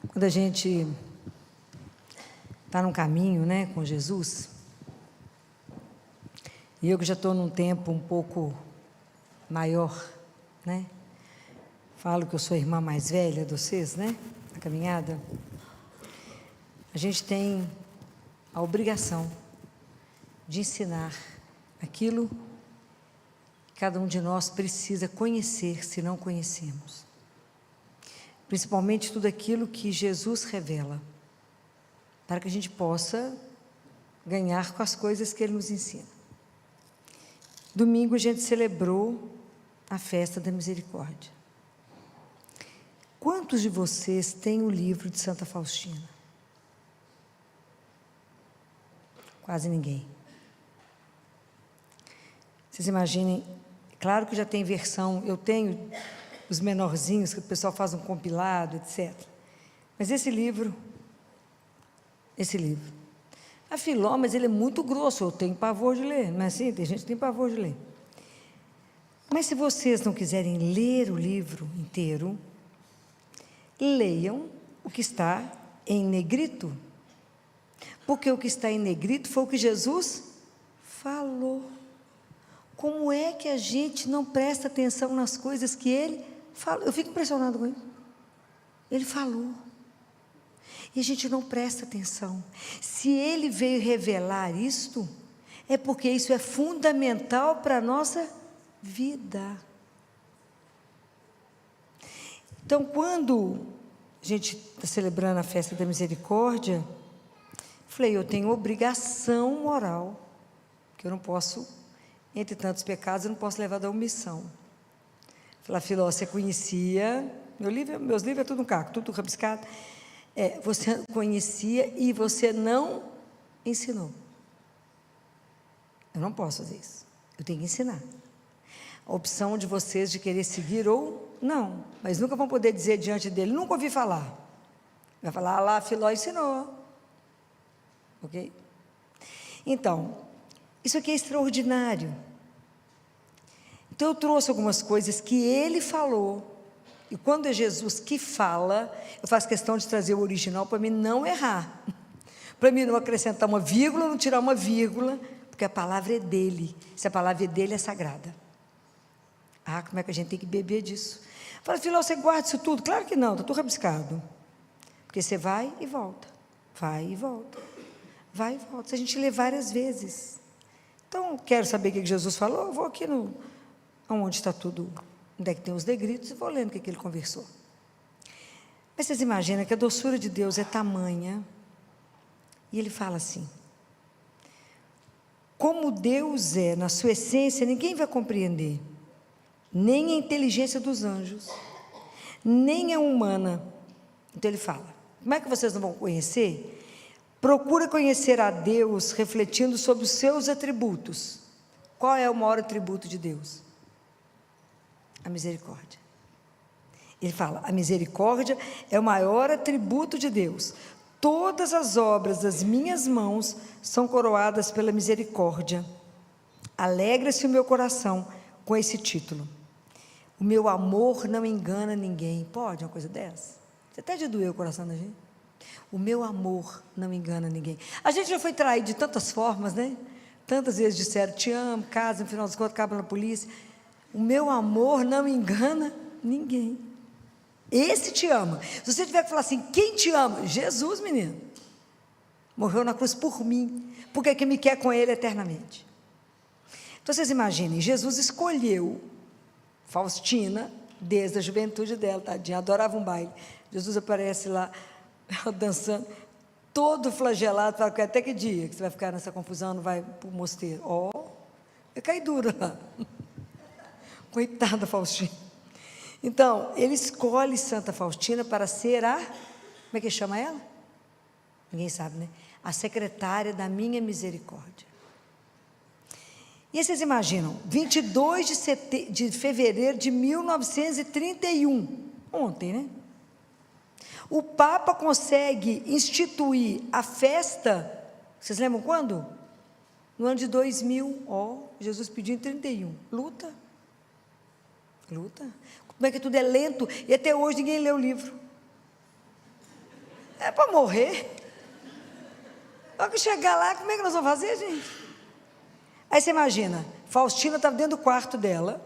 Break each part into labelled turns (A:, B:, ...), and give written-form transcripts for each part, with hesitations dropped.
A: Quando a gente está num caminho, né, com Jesus, e eu que já estou num tempo um pouco maior, né, falo que eu sou a irmã mais velha de vocês, né, na caminhada, a gente tem a obrigação de ensinar aquilo que cada um de nós precisa conhecer, se não conhecemos. Principalmente tudo aquilo que Jesus revela, para que a gente possa ganhar com as coisas que Ele nos ensina. Domingo a gente celebrou a festa da misericórdia. Quantos de vocês têm o livro de Santa Faustina? Quase ninguém. Vocês imaginem, claro que já tem versão, eu tenho os menorzinhos, que o pessoal faz um compilado, etc. Mas esse livro, a Filó, mas ele é muito grosso, eu tenho pavor de ler, mas sim, tem gente que tem pavor de ler. Mas se vocês não quiserem ler o livro inteiro, leiam o que está em negrito, porque o que está em negrito foi o que Jesus falou. Como é que a gente não presta atenção nas coisas que Ele falou? Eu fico impressionado com isso. Ele falou. E a gente não presta atenção. Se Ele veio revelar isto, é porque isso é fundamental para a nossa vida. Então, quando a gente está celebrando a festa da misericórdia, falei, eu tenho obrigação moral, que eu não posso, entre tantos pecados, eu não posso levar da omissão. Falei, Filó, você conhecia, meus livros é tudo um caco, tudo rabiscado. Você conhecia e você não ensinou. Eu não posso fazer isso, eu tenho que ensinar. A opção de vocês de querer seguir ou não, mas nunca vão poder dizer diante dele, nunca ouvi falar. Vai falar, lá, Filó ensinou. Ok? Então, isso aqui é extraordinário. Então, eu trouxe algumas coisas que ele falou, e quando é Jesus que fala, eu faço questão de trazer o original para mim não errar, para mim não acrescentar uma vírgula, não tirar uma vírgula, porque a palavra é dele, se a palavra é dele, é sagrada. Ah, como é que a gente tem que beber disso? Fala, Filó, você guarda isso tudo? Claro que não, está tudo rabiscado, porque você vai e volta, vai e volta, vai e volta, se a gente lê várias vezes. Então, quero saber o que Jesus falou, eu vou aqui onde está tudo, onde é que tem os negritos, e vou lendo o que ele conversou. Mas vocês imaginam que a doçura de Deus é tamanha, e ele fala assim, como Deus é, na sua essência, ninguém vai compreender, nem a inteligência dos anjos, nem a humana. Então ele fala, como é que vocês não vão conhecer? Procura conhecer a Deus refletindo sobre os seus atributos. Qual é o maior atributo de Deus? A misericórdia. Ele fala, a misericórdia é o maior atributo de Deus. Todas as obras das minhas mãos são coroadas pela misericórdia. Alegra-se o meu coração com esse título. O meu amor não engana ninguém. Pode uma coisa dessa? Você até de doer o coração da gente. O meu amor não engana ninguém. A gente já foi traído de tantas formas, né? Tantas vezes disseram, te amo, casa, no final das contas, acaba na polícia. O meu amor não engana ninguém. Esse te ama. Se você tiver que falar assim, quem te ama? Jesus, menino. Morreu na cruz por mim, porque é que me quer com Ele eternamente. Então, vocês imaginem, Jesus escolheu Faustina, desde a juventude dela, tadinha, adorava um baile. Jesus aparece lá, dançando, todo flagelado, fala, até que dia que você vai ficar nessa confusão, não vai para o mosteiro? Eu caí dura lá. Coitada Faustina. Então, ele escolhe Santa Faustina para ser como é que chama ela? Ninguém sabe, né? A secretária da minha misericórdia. E aí vocês imaginam, 22 de fevereiro de 1931, ontem, né? O Papa consegue instituir a festa, vocês lembram quando? No ano de 2000, Jesus pediu em 31, luta. Como é que tudo é lento, e até hoje ninguém lê o livro. É para morrer. Só que chegar lá, como é que nós vamos fazer, gente? Aí você imagina, Faustina estava dentro do quarto dela.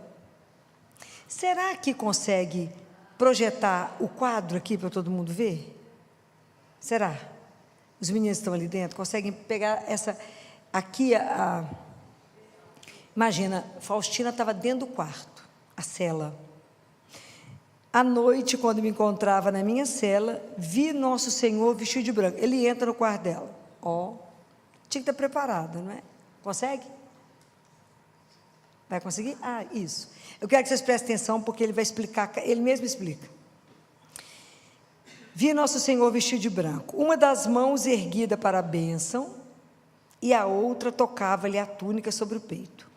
A: Será que consegue projetar o quadro aqui para todo mundo ver? Será? Os meninos estão ali dentro, conseguem pegar essa... Aqui, imagina, Faustina estava dentro do quarto, a cela. À noite, quando me encontrava na minha cela, vi Nosso Senhor vestido de branco. Ele entra no quarto dela. Tinha que estar preparada, não é? Consegue? Vai conseguir? Isso. Eu quero que vocês prestem atenção, porque ele vai explicar, ele mesmo explica. Vi Nosso Senhor vestido de branco, uma das mãos erguida para a bênção, e a outra tocava-lhe a túnica sobre o peito.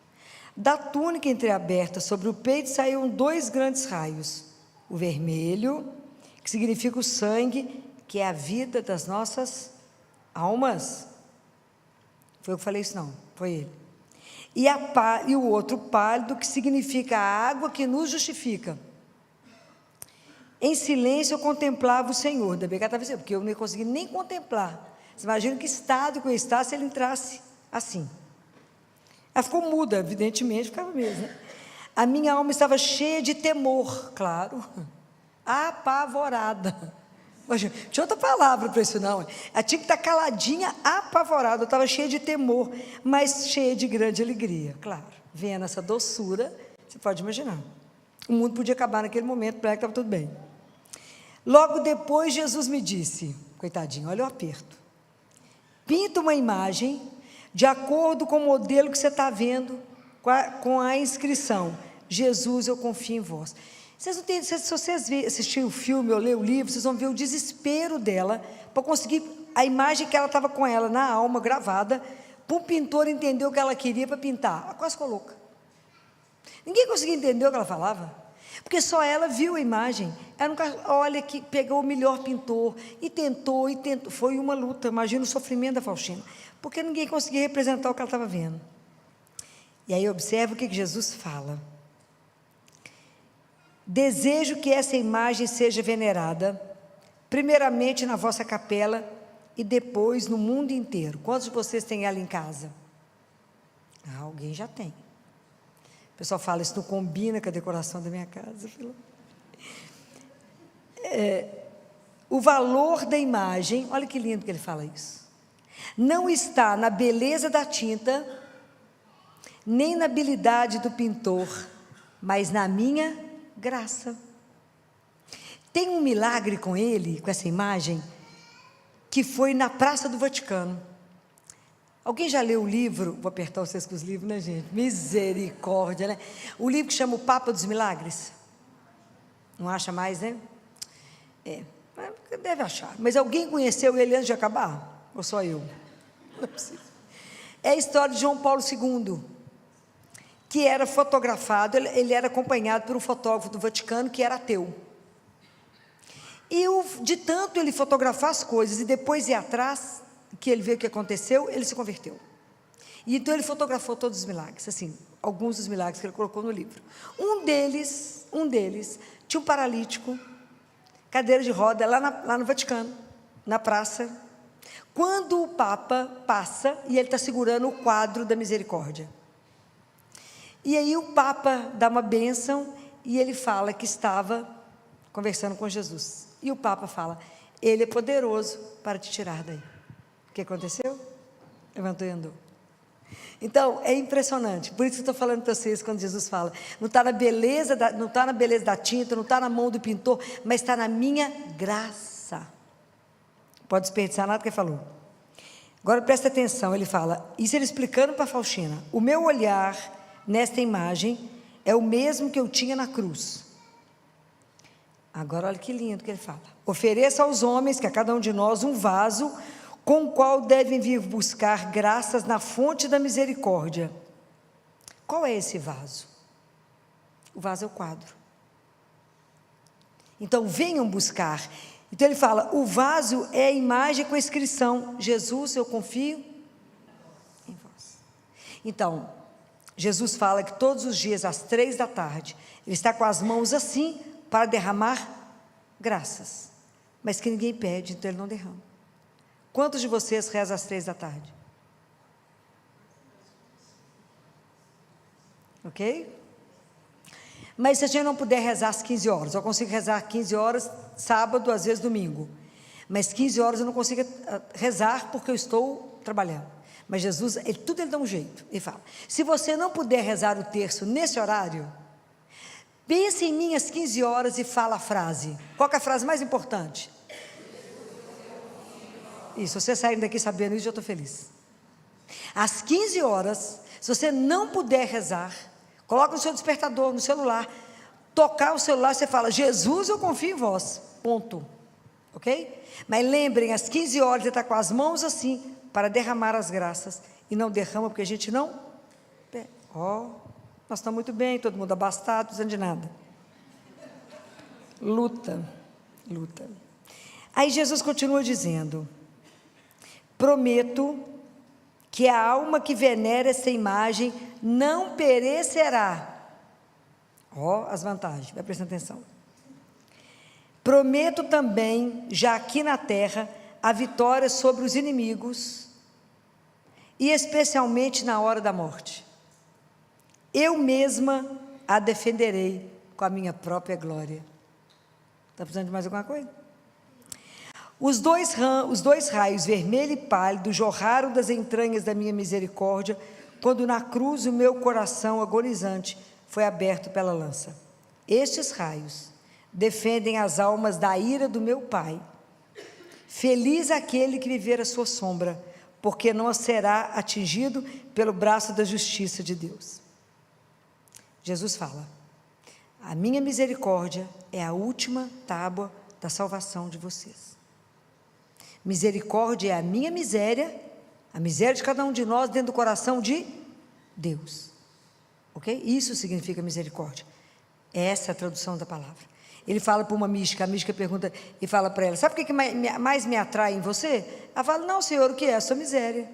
A: Da túnica entreaberta sobre o peito saíam 2 grandes raios, o vermelho, que significa o sangue, que é a vida das nossas almas. Foi eu que falei isso? Não, foi ele. E o outro pálido, que significa a água que nos justifica. Em silêncio eu contemplava o Senhor, da BK estava dizendo, porque eu não ia conseguir nem contemplar. Você imagina que estado que eu estava se ele entrasse assim. Ela ficou muda, evidentemente, ficava mesmo, né? A minha alma estava cheia de temor, claro, apavorada. Tinha outra palavra para isso, não. Ela tinha que estar caladinha, apavorada. Eu estava cheia de temor, mas cheia de grande alegria, claro. Vendo essa doçura, você pode imaginar. O mundo podia acabar naquele momento, para ela que estava tudo bem. Logo depois, Jesus me disse, coitadinho, olha o aperto. Pinta uma imagem de acordo com o modelo que você está vendo, com a inscrição: Jesus, eu confio em vós. Vocês não têm, se vocês assistirem o filme ou ler o livro, vocês vão ver o desespero dela para conseguir a imagem que ela estava com ela na alma gravada, para o pintor entender o que ela queria para pintar. Ela quase ficou louca. Ninguém conseguia entender o que ela falava, porque só ela viu a imagem. Ela nunca, olha, que pegou o melhor pintor e tentou. Foi uma luta. Imagina o sofrimento da Faustina, porque ninguém conseguia representar o que ela estava vendo. E aí observa o que Jesus fala: desejo que essa imagem seja venerada, primeiramente na vossa capela e depois no mundo inteiro. Quantos de vocês têm ela em casa? Alguém já tem. O pessoal fala, isso não combina com a decoração da minha casa. O valor da imagem, olha que lindo que ele fala isso, não está na beleza da tinta, nem na habilidade do pintor, mas na minha graça. Tem um milagre com ele, com essa imagem, que foi na Praça do Vaticano. Alguém já leu o livro? Vou apertar vocês com os livros, né, gente? Misericórdia, né? O livro que chama O Papa dos Milagres. Não acha mais, né? Deve achar. Mas alguém conheceu ele antes de acabar? Ou só eu? Não é possível. É a história de João Paulo II, que era fotografado, ele era acompanhado por um fotógrafo do Vaticano que era ateu. E de tanto ele fotografar as coisas e depois ir atrás, que ele viu o que aconteceu, ele se converteu. E então ele fotografou todos os milagres, assim, alguns dos milagres que ele colocou no livro. Um deles tinha um paralítico, cadeira de roda, lá no Vaticano, na praça, quando o Papa passa e ele está segurando o quadro da misericórdia. E aí o Papa dá uma bênção e ele fala que estava conversando com Jesus. E o Papa fala, ele é poderoso para te tirar daí. O que aconteceu? Levantou e andou. Então, é impressionante. Por isso que eu estou falando para vocês, quando Jesus fala, não está na beleza da tinta, não está na mão do pintor, mas está na minha graça. Pode desperdiçar nada que ele falou. Agora presta atenção, ele fala, isso ele explicando para Faustina, o meu olhar nesta imagem é o mesmo que eu tinha na cruz. Agora olha que lindo que ele fala. Ofereça aos homens, que a cada um de nós, um vaso com o qual devem vir buscar graças na fonte da misericórdia. Qual é esse vaso? O vaso é o quadro. Então venham buscar. Então ele fala, o vaso é a imagem com a inscrição, Jesus, eu confio em vós. Então, Jesus fala que todos os dias, às 3 da tarde, ele está com as mãos assim, para derramar graças. mas que ninguém pede, então ele não derrama. Quantos de vocês rezam às 3 da tarde? Ok? Mas se a gente não puder rezar às 15 horas, eu consigo rezar 15 horas, sábado, às vezes domingo, mas 15 horas eu não consigo rezar porque eu estou trabalhando. Mas Jesus, tudo ele dá um jeito, ele fala, se você não puder rezar o terço nesse horário, pense em mim às 15 horas e fala a frase. Qual que é a frase mais importante? Isso, você saindo daqui sabendo isso, eu estou feliz. Às 15 horas, se você não puder rezar, coloca no seu despertador, no celular, tocar o celular, você fala, Jesus, eu confio em vós, ponto, ok? Mas lembrem, às 15 horas, você está com as mãos assim, para derramar as graças, e não derrama, porque a gente não, nós estamos muito bem, todo mundo abastado, não precisando de nada, luta, aí Jesus continua dizendo, prometo que a alma que venera essa imagem não perecerá. As vantagens, vai prestando atenção. Prometo também, já aqui na terra, a vitória sobre os inimigos, e especialmente na hora da morte. Eu mesma a defenderei com a minha própria glória. Está precisando de mais alguma coisa? Os dois raios, vermelho e pálido, jorraram das entranhas da minha misericórdia, quando na cruz o meu coração agonizante foi aberto pela lança. Estes raios defendem as almas da ira do meu Pai. Feliz aquele que viver a sua sombra, porque não será atingido pelo braço da justiça de Deus. Jesus fala, a minha misericórdia é a última tábua da salvação de vocês. Misericórdia é a minha miséria, a miséria de cada um de nós dentro do coração de Deus, ok? Isso significa misericórdia, essa é a tradução da palavra. Ele fala para uma mística, a mística pergunta e fala para ela, sabe o que mais me atrai em você? Ela fala, não Senhor, o que é? A sua miséria,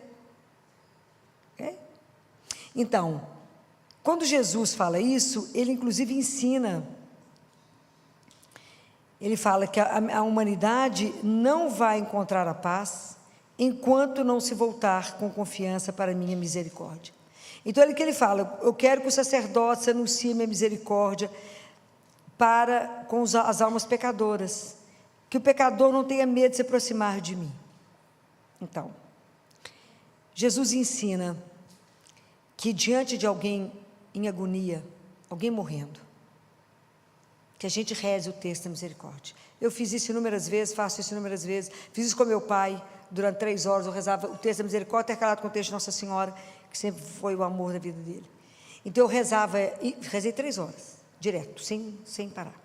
A: ok? Então, quando Jesus fala isso, ele inclusive ensina, ele fala que a humanidade não vai encontrar a paz, enquanto não se voltar com confiança para a minha misericórdia. Então, ele fala, eu quero que os sacerdotes anunciem minha misericórdia com as almas pecadoras, que o pecador não tenha medo de se aproximar de mim. Então, Jesus ensina que diante de alguém em agonia, alguém morrendo, que a gente reze o texto da misericórdia. Eu fiz isso inúmeras vezes, faço isso inúmeras vezes, fiz isso com meu pai, durante 3 horas eu rezava o texto da misericórdia, intercalado com o texto de Nossa Senhora, que sempre foi o amor da vida dele. Então eu rezei 3 horas, direto, sem parar.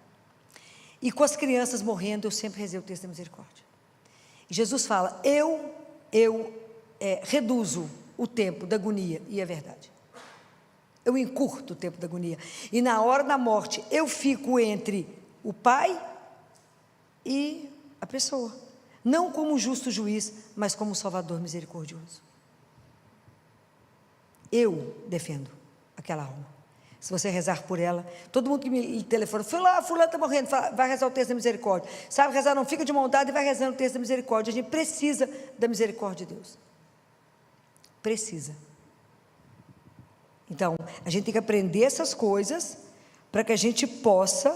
A: E com as crianças morrendo, eu sempre rezei o texto da misericórdia. E Jesus fala, eu reduzo o tempo da agonia, e é verdade. Eu encurto o tempo da agonia. E na hora da morte, eu fico entre o Pai e a pessoa. Não como um justo juiz, mas como um Salvador misericordioso. Eu defendo aquela alma. Se você rezar por ela, todo mundo que me telefona, fulano está morrendo, vai rezar o texto da misericórdia. Sabe rezar, não fica de mão dada e vai rezando o texto da misericórdia. A gente precisa da misericórdia de Deus. Precisa. Então, a gente tem que aprender essas coisas para que a gente possa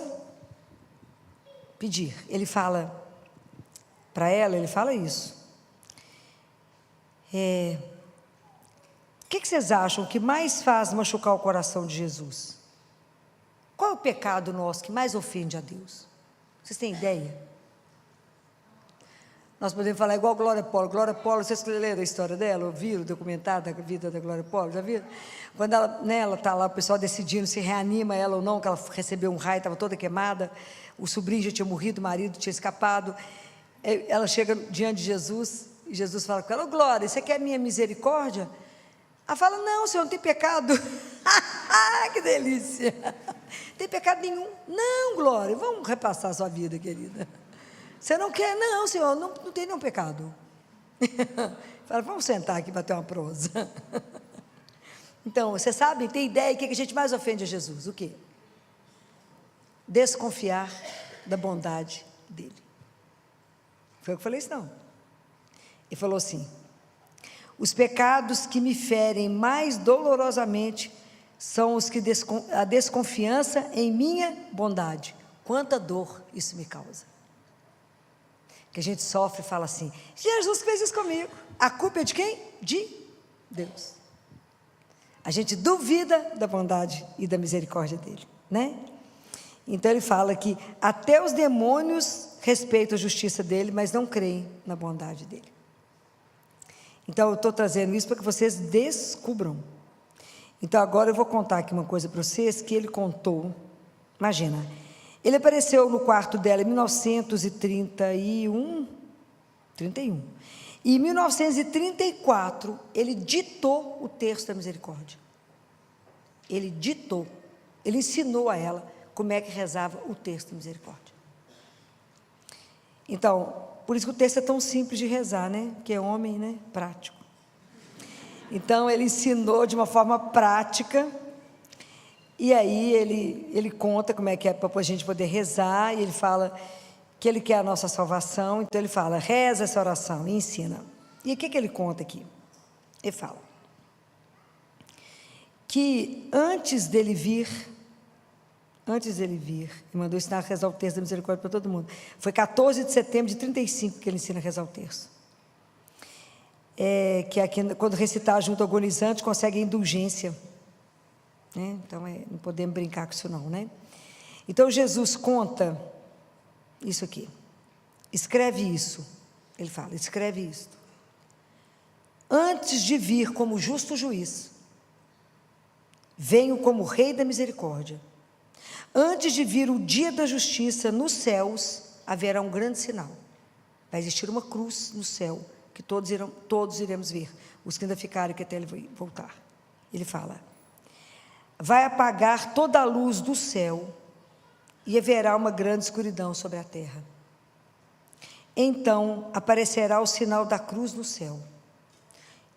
A: pedir. Ele fala para ela, ele fala isso. O que vocês acham que mais faz machucar o coração de Jesus? Qual é o pecado nosso que mais ofende a Deus? Vocês têm ideia? Nós podemos falar igual Glória Polo. Glória Polo, vocês leram a história dela, ouviram o documentário da vida da Glória Polo, já viram? Quando ela está lá, o pessoal decidindo se reanima ela ou não, que ela recebeu um raio, estava toda queimada, o sobrinho já tinha morrido, o marido tinha escapado, ela chega diante de Jesus, e Jesus fala com ela, Glória, você quer a minha misericórdia? Ela fala, não, Senhor, não tem pecado. Que delícia, não tem pecado nenhum. Não, Glória, vamos repassar a sua vida, querida. Você não quer? Não, Senhor, não tem nenhum pecado. Fala, vamos sentar aqui para ter uma prosa. Então, você sabe, tem ideia o que a gente mais ofende a Jesus? O quê? Desconfiar da bondade dele. Foi eu que falei isso, não. Ele falou assim: os pecados que me ferem mais dolorosamente são os que a desconfiança em minha bondade. Quanta dor isso me causa. Que a gente sofre e fala assim: Jesus fez isso comigo. A culpa é de quem? De Deus. A gente duvida da bondade e da misericórdia dele, né? Então ele fala que até os demônios respeitam a justiça dele, mas não creem na bondade dele. Então eu estou trazendo isso para que vocês descubram. Então agora eu vou contar aqui uma coisa para vocês que ele contou. Imagina, ele apareceu no quarto dela em 1931. E em 1934 ele ditou o terço da misericórdia. Ele ditou, ele ensinou a ela como é que rezava o terço da misericórdia. Então, por isso que o texto é tão simples de rezar, né? Porque é homem, né? Prático. Então, ele ensinou de uma forma prática, e aí ele conta como é que é para a gente poder rezar, e ele fala que ele quer a nossa salvação, então ele fala: reza essa oração e ensina. E o que ele conta aqui? Ele fala que antes dele vir, ele mandou ensinar a rezar o terço da misericórdia para todo mundo. Foi 14 de setembro de 35 que ele ensina a rezar o terço. Que aqui, quando recitar junto ao agonizante, consegue indulgência. Né? Então, não podemos brincar com isso não, né? Então, Jesus conta isso aqui. Escreve isso. Ele fala, escreve isso. Antes de vir como justo juiz, venho como rei da misericórdia. Antes de vir o dia da justiça, nos céus haverá um grande sinal. Vai existir uma cruz no céu, que todos iremos ver, os que ainda ficarem, que até ele voltar. Ele fala: vai apagar toda a luz do céu, e haverá uma grande escuridão sobre a terra. Então aparecerá o sinal da cruz no céu,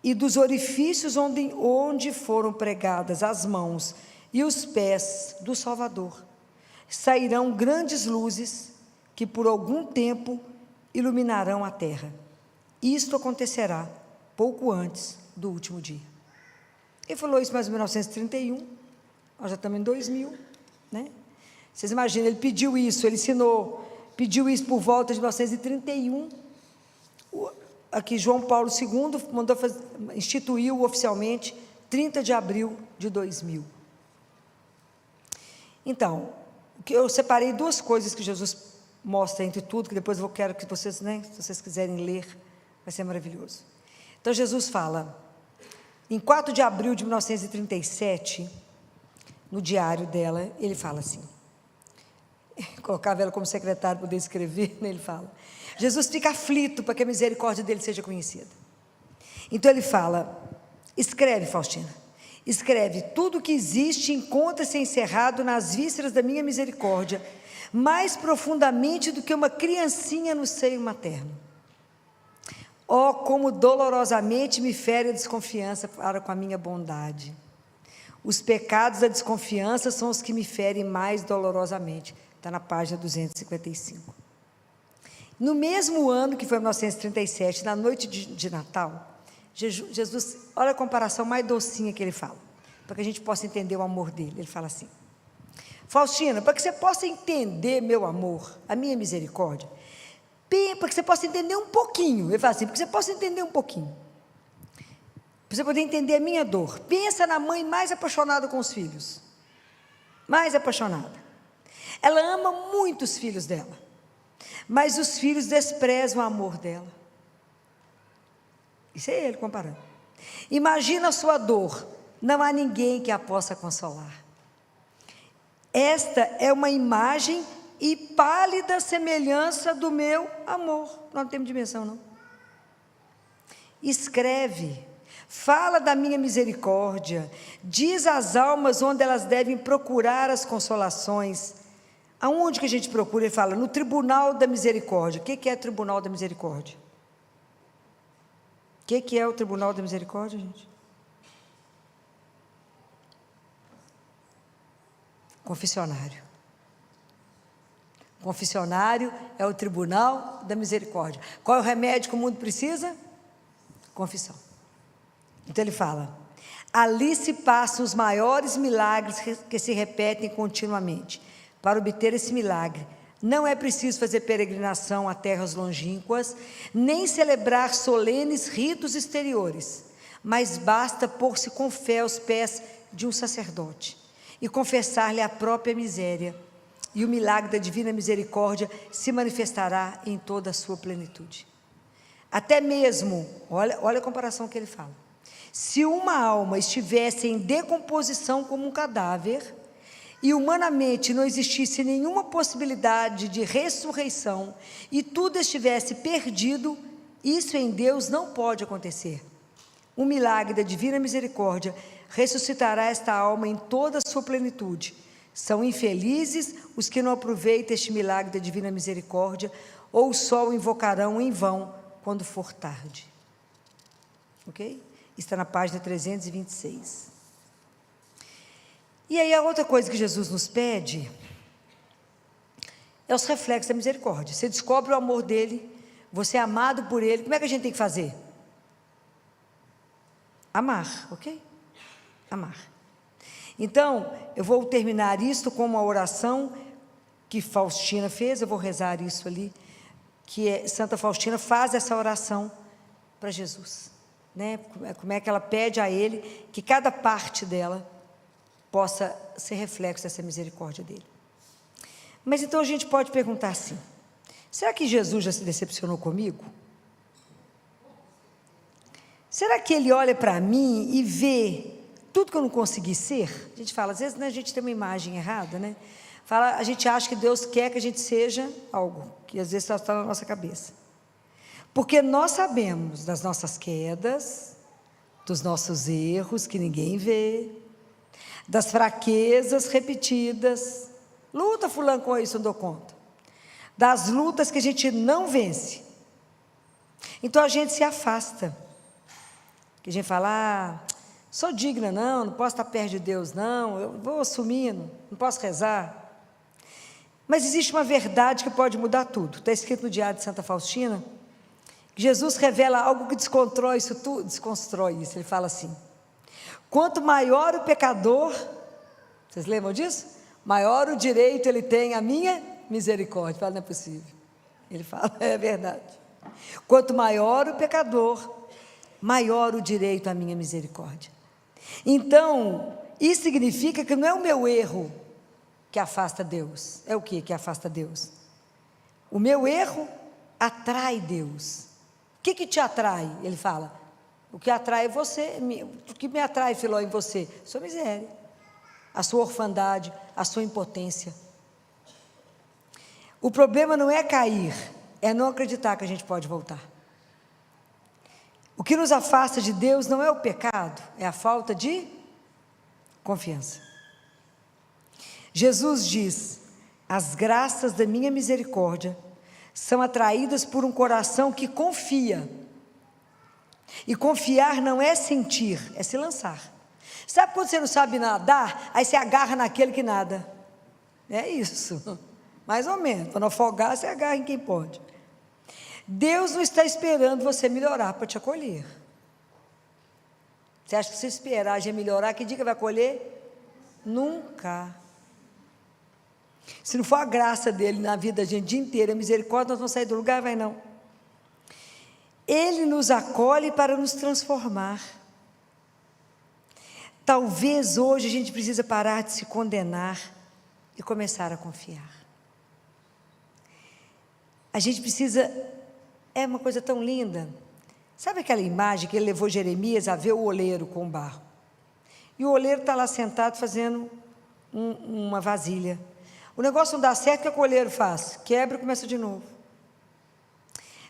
A: e dos orifícios onde foram pregadas as mãos e os pés do Salvador, sairão grandes luzes que por algum tempo iluminarão a terra. Isto acontecerá pouco antes do último dia. Ele falou isso mais em 1931, nós já estamos em 2000, né? Vocês imaginam, ele pediu isso, ele ensinou, pediu isso por volta de 1931, aqui João Paulo II mandou instituiu oficialmente 30 de abril de 2000. Então, eu separei duas coisas que Jesus mostra entre tudo, que depois eu quero que vocês, né, se vocês quiserem ler, vai ser maravilhoso. Então, Jesus fala, em 4 de abril de 1937, no diário dela, ele fala assim, colocava ela como secretária para poder escrever, né, ele fala, Jesus fica aflito para que a misericórdia dele seja conhecida. Então ele fala, escreve, Faustina, escreve, tudo que existe encontra-se encerrado nas vísceras da minha misericórdia, mais profundamente do que uma criancinha no seio materno. Oh, como dolorosamente me fere a desconfiança para com a minha bondade. Os pecados da desconfiança são os que me ferem mais dolorosamente. Está na página 255. No mesmo ano, que foi 1937, na noite de Natal, Jesus, olha a comparação mais docinha que ele fala, para que a gente possa entender o amor dele. Ele fala assim, Faustina, para que você possa entender meu amor, a minha misericórdia, para que você possa entender um pouquinho, ele fala assim, para que você possa entender um pouquinho, para você poder entender a minha dor, pensa na mãe mais apaixonada com os filhos, mais apaixonada, ela ama muito os filhos dela, mas os filhos desprezam o amor dela. Isso é ele comparando. Imagina a sua dor, não há ninguém que a possa consolar. Esta é uma imagem e pálida semelhança do meu amor. Nós não temos dimensão, não. Escreve, fala da minha misericórdia, diz às almas onde elas devem procurar as consolações. Aonde que a gente procura? Ele fala, no tribunal da misericórdia. O que é o tribunal da misericórdia? O que é o tribunal da misericórdia, gente? Confessionário. O confessionário é o tribunal da misericórdia. Qual é o remédio que o mundo precisa? Confissão. Então ele fala: ali se passam os maiores milagres que se repetem continuamente. Para obter esse milagre, não é preciso fazer peregrinação a terras longínquas, nem celebrar solenes ritos exteriores, mas basta pôr-se com fé aos pés de um sacerdote e confessar-lhe a própria miséria, e o milagre da divina misericórdia se manifestará em toda a sua plenitude. Até mesmo, olha a comparação que ele fala, se uma alma estivesse em decomposição como um cadáver, e humanamente não existisse nenhuma possibilidade de ressurreição, e tudo estivesse perdido, isso em Deus não pode acontecer. O milagre da divina misericórdia ressuscitará esta alma em toda a sua plenitude. São infelizes os que não aproveitam este milagre da divina misericórdia, ou só o invocarão em vão quando for tarde. Ok? Está na página 326. E aí a outra coisa que Jesus nos pede é os reflexos da misericórdia. Você descobre o amor dele, você é amado por ele, como é que a gente tem que fazer? Amar, ok? Amar. Então, eu vou terminar isto com uma oração que Faustina fez, eu vou rezar isso ali, que Santa Faustina faz essa oração para Jesus, né? Como é que ela pede a ele que cada parte dela possa ser reflexo dessa misericórdia dele. Mas então a gente pode perguntar assim: será que Jesus já se decepcionou comigo? Será que ele olha para mim e vê tudo que eu não consegui ser? A gente fala, às vezes, né, a gente tem uma imagem errada, né? Fala, a gente acha que Deus quer que a gente seja algo, que às vezes só está na nossa cabeça. Porque nós sabemos das nossas quedas, dos nossos erros que ninguém vê, das fraquezas repetidas. Luta, fulano, com isso, não dou conta. Das lutas que a gente não vence. Então a gente se afasta. Que a gente fala, sou digna não posso estar perto de Deus não, eu vou assumindo, não posso rezar. Mas existe uma verdade que pode mudar tudo. Está escrito no Diário de Santa Faustina, que Jesus revela algo que desconstrói isso tudo, ele fala assim: quanto maior o pecador, vocês lembram disso? Maior o direito ele tem à minha misericórdia. Fala, não é possível. Ele fala, é verdade. Quanto maior o pecador, maior o direito à minha misericórdia. Então, isso significa que não é o meu erro que afasta Deus. É o que afasta Deus? O meu erro atrai Deus. O que te atrai? Ele fala, o que atrai você, o que me atrai, Filó, em você? Sua miséria, a sua orfandade, a sua impotência. O problema não é cair, é não acreditar que a gente pode voltar. O que nos afasta de Deus não é o pecado, é a falta de confiança. Jesus diz, as graças da minha misericórdia são atraídas por um coração que confia. E confiar não é sentir, é se lançar. Sabe quando você não sabe nadar, aí você agarra naquele que nada? É isso, mais ou menos. Para não afogar, você agarra em quem pode. Deus não está esperando você melhorar para te acolher. Você acha que se esperar já melhorar, que dia que vai acolher? Nunca. Se não for a graça dele na vida da gente o dia inteiro, a misericórdia, nós vamos sair do lugar, vai não. Ele nos acolhe para nos transformar. Talvez hoje a gente precisa parar de se condenar e começar a confiar. A gente precisa, é uma coisa tão linda. Sabe aquela imagem que ele levou Jeremias a ver o oleiro com barro? E o oleiro está lá sentado fazendo uma vasilha. O negócio não dá certo, o que o oleiro faz? Quebra e começa de novo.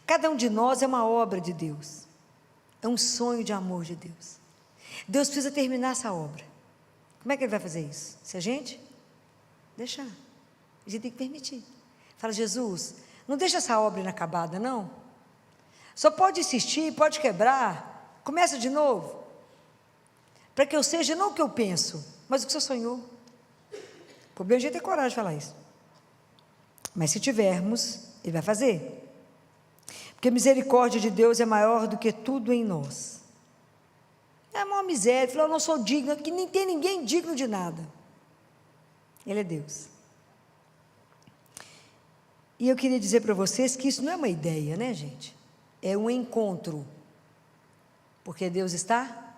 A: Cada um de nós é uma obra de Deus. É um sonho de amor de Deus. Deus precisa terminar essa obra. Como é que Ele vai fazer isso? Se a gente deixar. A gente tem que permitir. Fala, Jesus, não deixa essa obra inacabada, não. Só pode insistir, pode quebrar. Começa de novo. Para que eu seja não o que eu penso, mas o que o Senhor sonhou. O problema é a gente ter coragem de falar isso. Mas se tivermos, Ele vai fazer. Porque a misericórdia de Deus é maior do que tudo em nós. É a maior miséria. Eu não sou digno, que nem tem ninguém digno de nada. Ele é Deus. E eu queria dizer para vocês que isso não é uma ideia, né, gente? É um encontro. Porque Deus está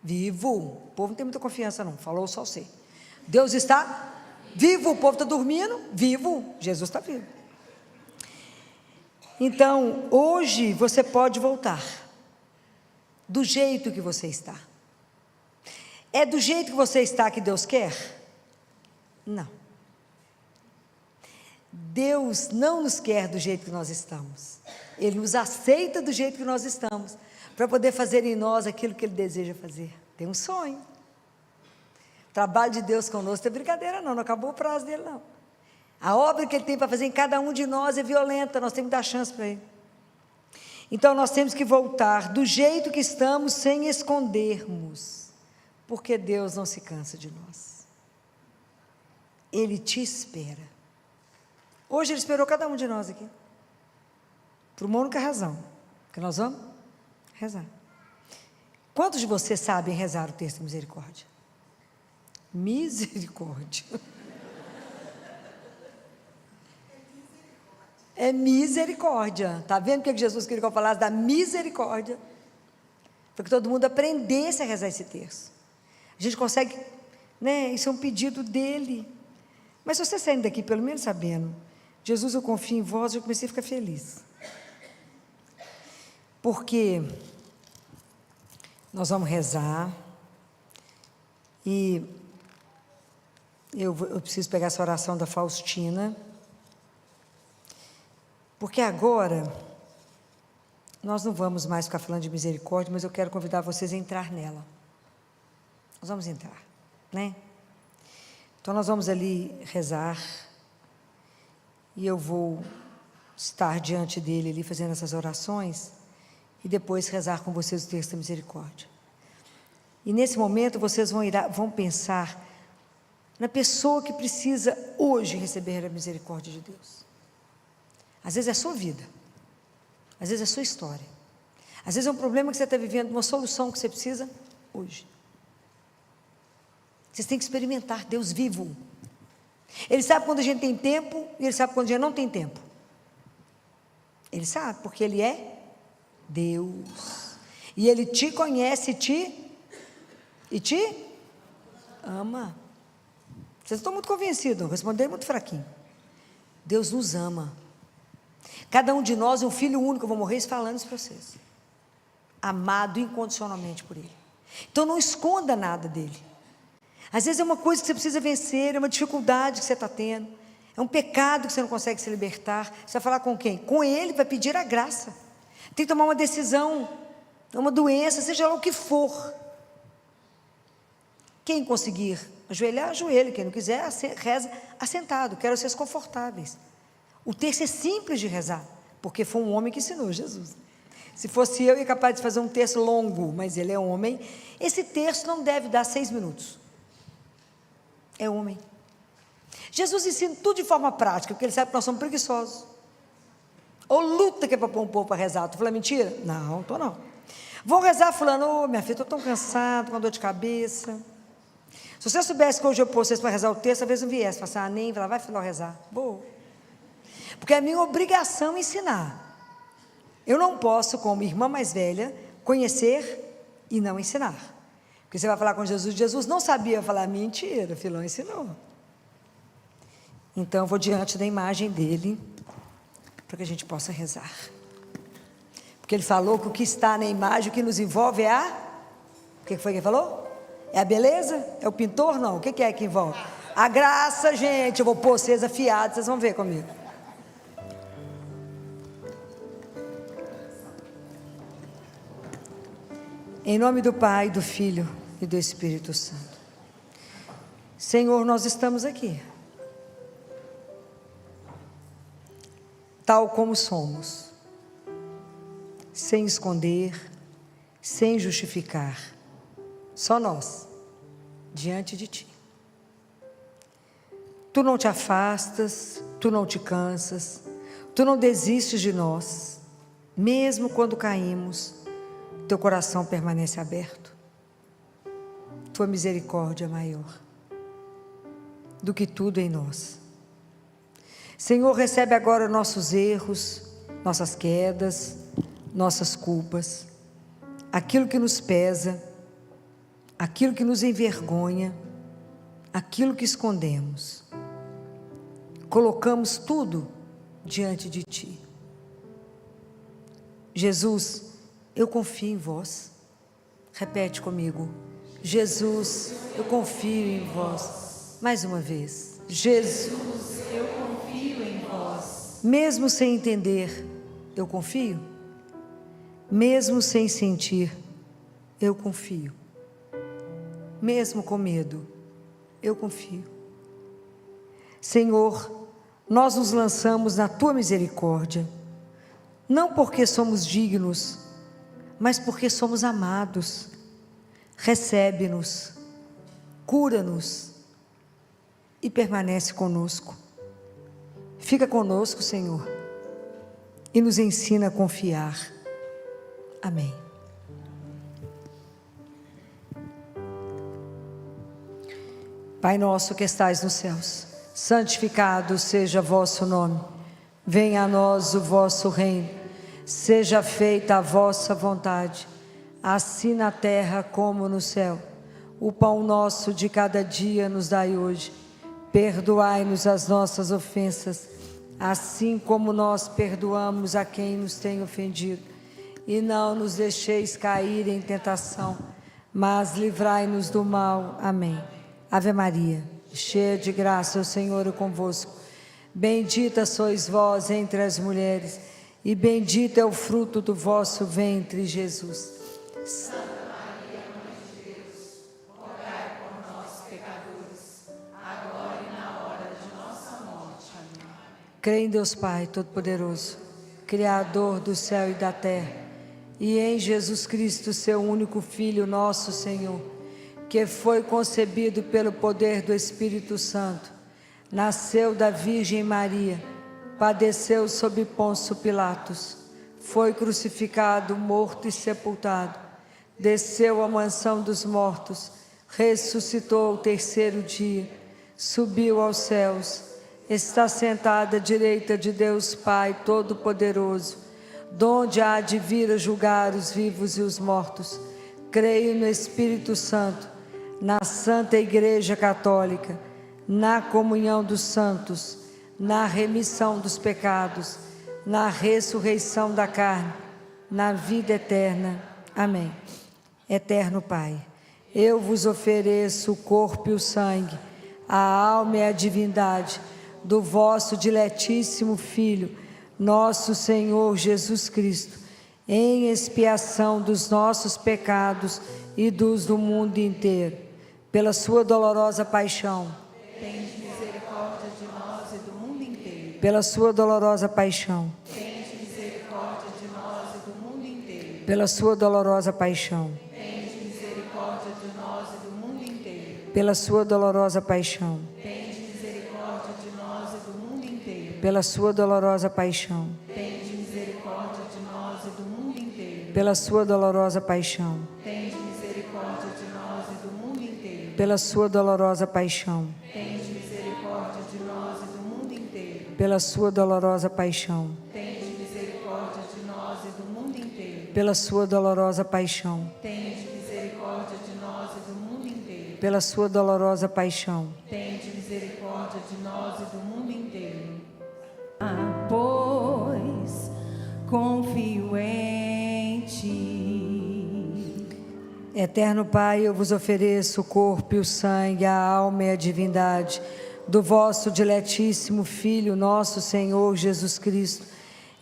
A: vivo. O povo não tem muita confiança, não. Falou só você. Deus está vivo. O povo está dormindo. Vivo. Jesus está vivo. Então, hoje você pode voltar. Do jeito que você está. É do jeito que você está que Deus quer? Não. Deus não nos quer do jeito que nós estamos. Ele nos aceita do jeito que nós estamos, para poder fazer em nós aquilo que Ele deseja fazer. Tem um sonho. O trabalho de Deus conosco não é brincadeira não acabou o prazo dele não. A obra que Ele tem para fazer em cada um de nós é violenta, nós temos que dar chance para Ele. Então nós temos que voltar do jeito que estamos, sem escondermos, porque Deus não se cansa de nós. Ele te espera. Hoje Ele esperou cada um de nós aqui, por uma única razão, que nós vamos rezar. Quantos de vocês sabem rezar o texto de misericórdia? Misericórdia. É misericórdia. Está vendo porque Jesus queria que eu falasse da misericórdia? Para que todo mundo aprendesse a rezar esse texto. A gente consegue, né? Isso é um pedido dele. Mas se você saindo daqui, pelo menos sabendo, Jesus, eu confio em vós, eu comecei a ficar feliz. Porque nós vamos rezar e eu preciso pegar essa oração da Faustina, porque agora nós não vamos mais ficar falando de misericórdia, mas eu quero convidar vocês a entrar nela. Nós vamos entrar, né? Então nós vamos ali rezar e eu vou estar diante dele ali fazendo essas orações e depois rezar com vocês o texto da misericórdia. E nesse momento vocês vão pensar na pessoa que precisa hoje receber a misericórdia de Deus. Às vezes é a sua vida, às vezes é a sua história, às vezes é um problema que você está vivendo, uma solução que você precisa hoje. Vocês têm que experimentar Deus vivo. Ele sabe quando a gente tem tempo e Ele sabe quando a gente não tem tempo. Ele sabe, porque Ele é Deus. E Ele te conhece e te ama. Vocês estão muito convencidos, responderam muito fraquinho. Deus nos ama. Cada um de nós é um filho único, eu vou morrer falando isso para vocês. Amado incondicionalmente por Ele. Então não esconda nada dEle. Às vezes é uma coisa que você precisa vencer, é uma dificuldade que você está tendo, é um pecado que você não consegue se libertar. Você vai falar com quem? Com Ele, vai pedir a graça. Tem que tomar uma decisão, uma doença, seja lá o que for. Quem conseguir ajoelhar, ajoelha. Quem não quiser, reza assentado. Quero vocês confortáveis. O texto é simples de rezar, porque foi um homem que ensinou, Jesus. Se fosse eu, ia capaz de fazer um texto longo, mas ele é homem. Esse texto não deve dar 6 minutos. É homem. Jesus ensina tudo de forma prática, porque Ele sabe que nós somos preguiçosos. Ou luta que é para pôr um povo para rezar. Tu fala mentira? Não, estou não. Vou rezar falando, minha filha, estou tão cansado, com dor de cabeça. Se você soubesse que hoje eu pôs vocês para rezar o texto, talvez não viesse. Falar, nem, vai filho, rezar. Boa. Porque é minha obrigação ensinar. Eu não posso, como irmã mais velha, conhecer e não ensinar. Porque você vai falar com Jesus, Jesus não sabia. Falar, mentira, filão ensinou. Então eu vou diante da imagem dele, para que a gente possa rezar. Porque ele falou que o que está na imagem, o que nos envolve é o que foi que ele falou? É a beleza? É o pintor? Não, o que é que envolve? A graça, gente. Eu vou pôr vocês afiados, vocês vão ver comigo. Em nome do Pai, do Filho e do Espírito Santo. Senhor, nós estamos aqui, tal como somos, sem esconder, sem justificar, só nós, diante de Ti. Tu não te afastas, Tu não te cansas, Tu não desistes de nós. Mesmo quando caímos, Teu coração permanece aberto. Tua misericórdia é maior do que tudo em nós. Senhor, recebe agora nossos erros, nossas quedas, nossas culpas, aquilo que nos pesa, aquilo que nos envergonha, aquilo que escondemos. Colocamos tudo diante de Ti. Jesus, eu confio em Vós. Repete comigo. Jesus, eu confio em Vós. Mais uma vez. Jesus, eu confio em Vós. Mesmo sem entender, eu confio. Mesmo sem sentir, eu confio. Mesmo com medo, eu confio. Senhor, nós nos lançamos na Tua misericórdia, não porque somos dignos, mas porque somos amados. Recebe-nos, cura-nos e permanece conosco. Fica conosco, Senhor, e nos ensina a confiar. Amém. Pai nosso que estais nos céus, santificado seja vosso nome. Venha a nós o vosso reino. Seja feita a vossa vontade, assim na terra como no céu. O pão nosso de cada dia nos dai hoje. Perdoai-nos as nossas ofensas, assim como nós perdoamos a quem nos tem ofendido. E não nos deixeis cair em tentação, mas livrai-nos do mal. Amém. Ave Maria, cheia de graça, o Senhor é convosco. Bendita sois vós entre as mulheres, e bendito é o fruto do vosso ventre, Jesus. Santa Maria, Mãe de Deus, rogai por nós, pecadores, agora e na hora de nossa morte. Amém. Creio em Deus Pai Todo-Poderoso, Criador do céu e da terra, e em Jesus Cristo, seu único Filho, nosso Senhor, que foi concebido pelo poder do Espírito Santo, nasceu da Virgem Maria, padeceu sob Pôncio Pilatos, foi crucificado, morto e sepultado, desceu à mansão dos mortos, ressuscitou ao terceiro dia, subiu aos céus, está sentado à direita de Deus Pai Todo-Poderoso, donde há de vir a julgar os vivos e os mortos. Creio no Espírito Santo, na Santa Igreja Católica, na comunhão dos santos, na remissão dos pecados, na ressurreição da carne, na vida eterna. Amém. Eterno Pai, eu vos ofereço o corpo e o sangue, a alma e a divindade do vosso diletíssimo Filho, nosso Senhor Jesus Cristo, em expiação dos nossos pecados e dos do mundo inteiro, pela sua dolorosa paixão.
B: Tende misericórdia de nós e do mundo inteiro.
A: Pela sua dolorosa paixão.
B: Tende misericórdia de nós e do mundo inteiro.
A: Pela sua dolorosa paixão.
B: Tende misericórdia de nós e do mundo inteiro.
A: Pela sua dolorosa paixão.
B: Tende misericórdia de nós e do mundo inteiro.
A: Pela sua dolorosa paixão.
B: Tende misericórdia de nós e do mundo inteiro.
A: Pela sua dolorosa paixão.
B: Tende misericórdia de nós e do mundo inteiro.
A: Pela sua dolorosa paixão.
B: Tende misericórdia de nós e do mundo inteiro.
A: Pela sua dolorosa paixão.
B: Tende misericórdia de nós e do mundo inteiro.
A: Pela sua dolorosa paixão.
B: Tende misericórdia de nós e do mundo inteiro.
A: Pela sua dolorosa paixão.
B: Tende misericórdia de nós e do mundo inteiro.
C: Pois confio em Ti.
A: Eterno Pai, eu vos ofereço o corpo e o sangue, a alma e a divindade do vosso diletíssimo Filho, nosso Senhor Jesus Cristo,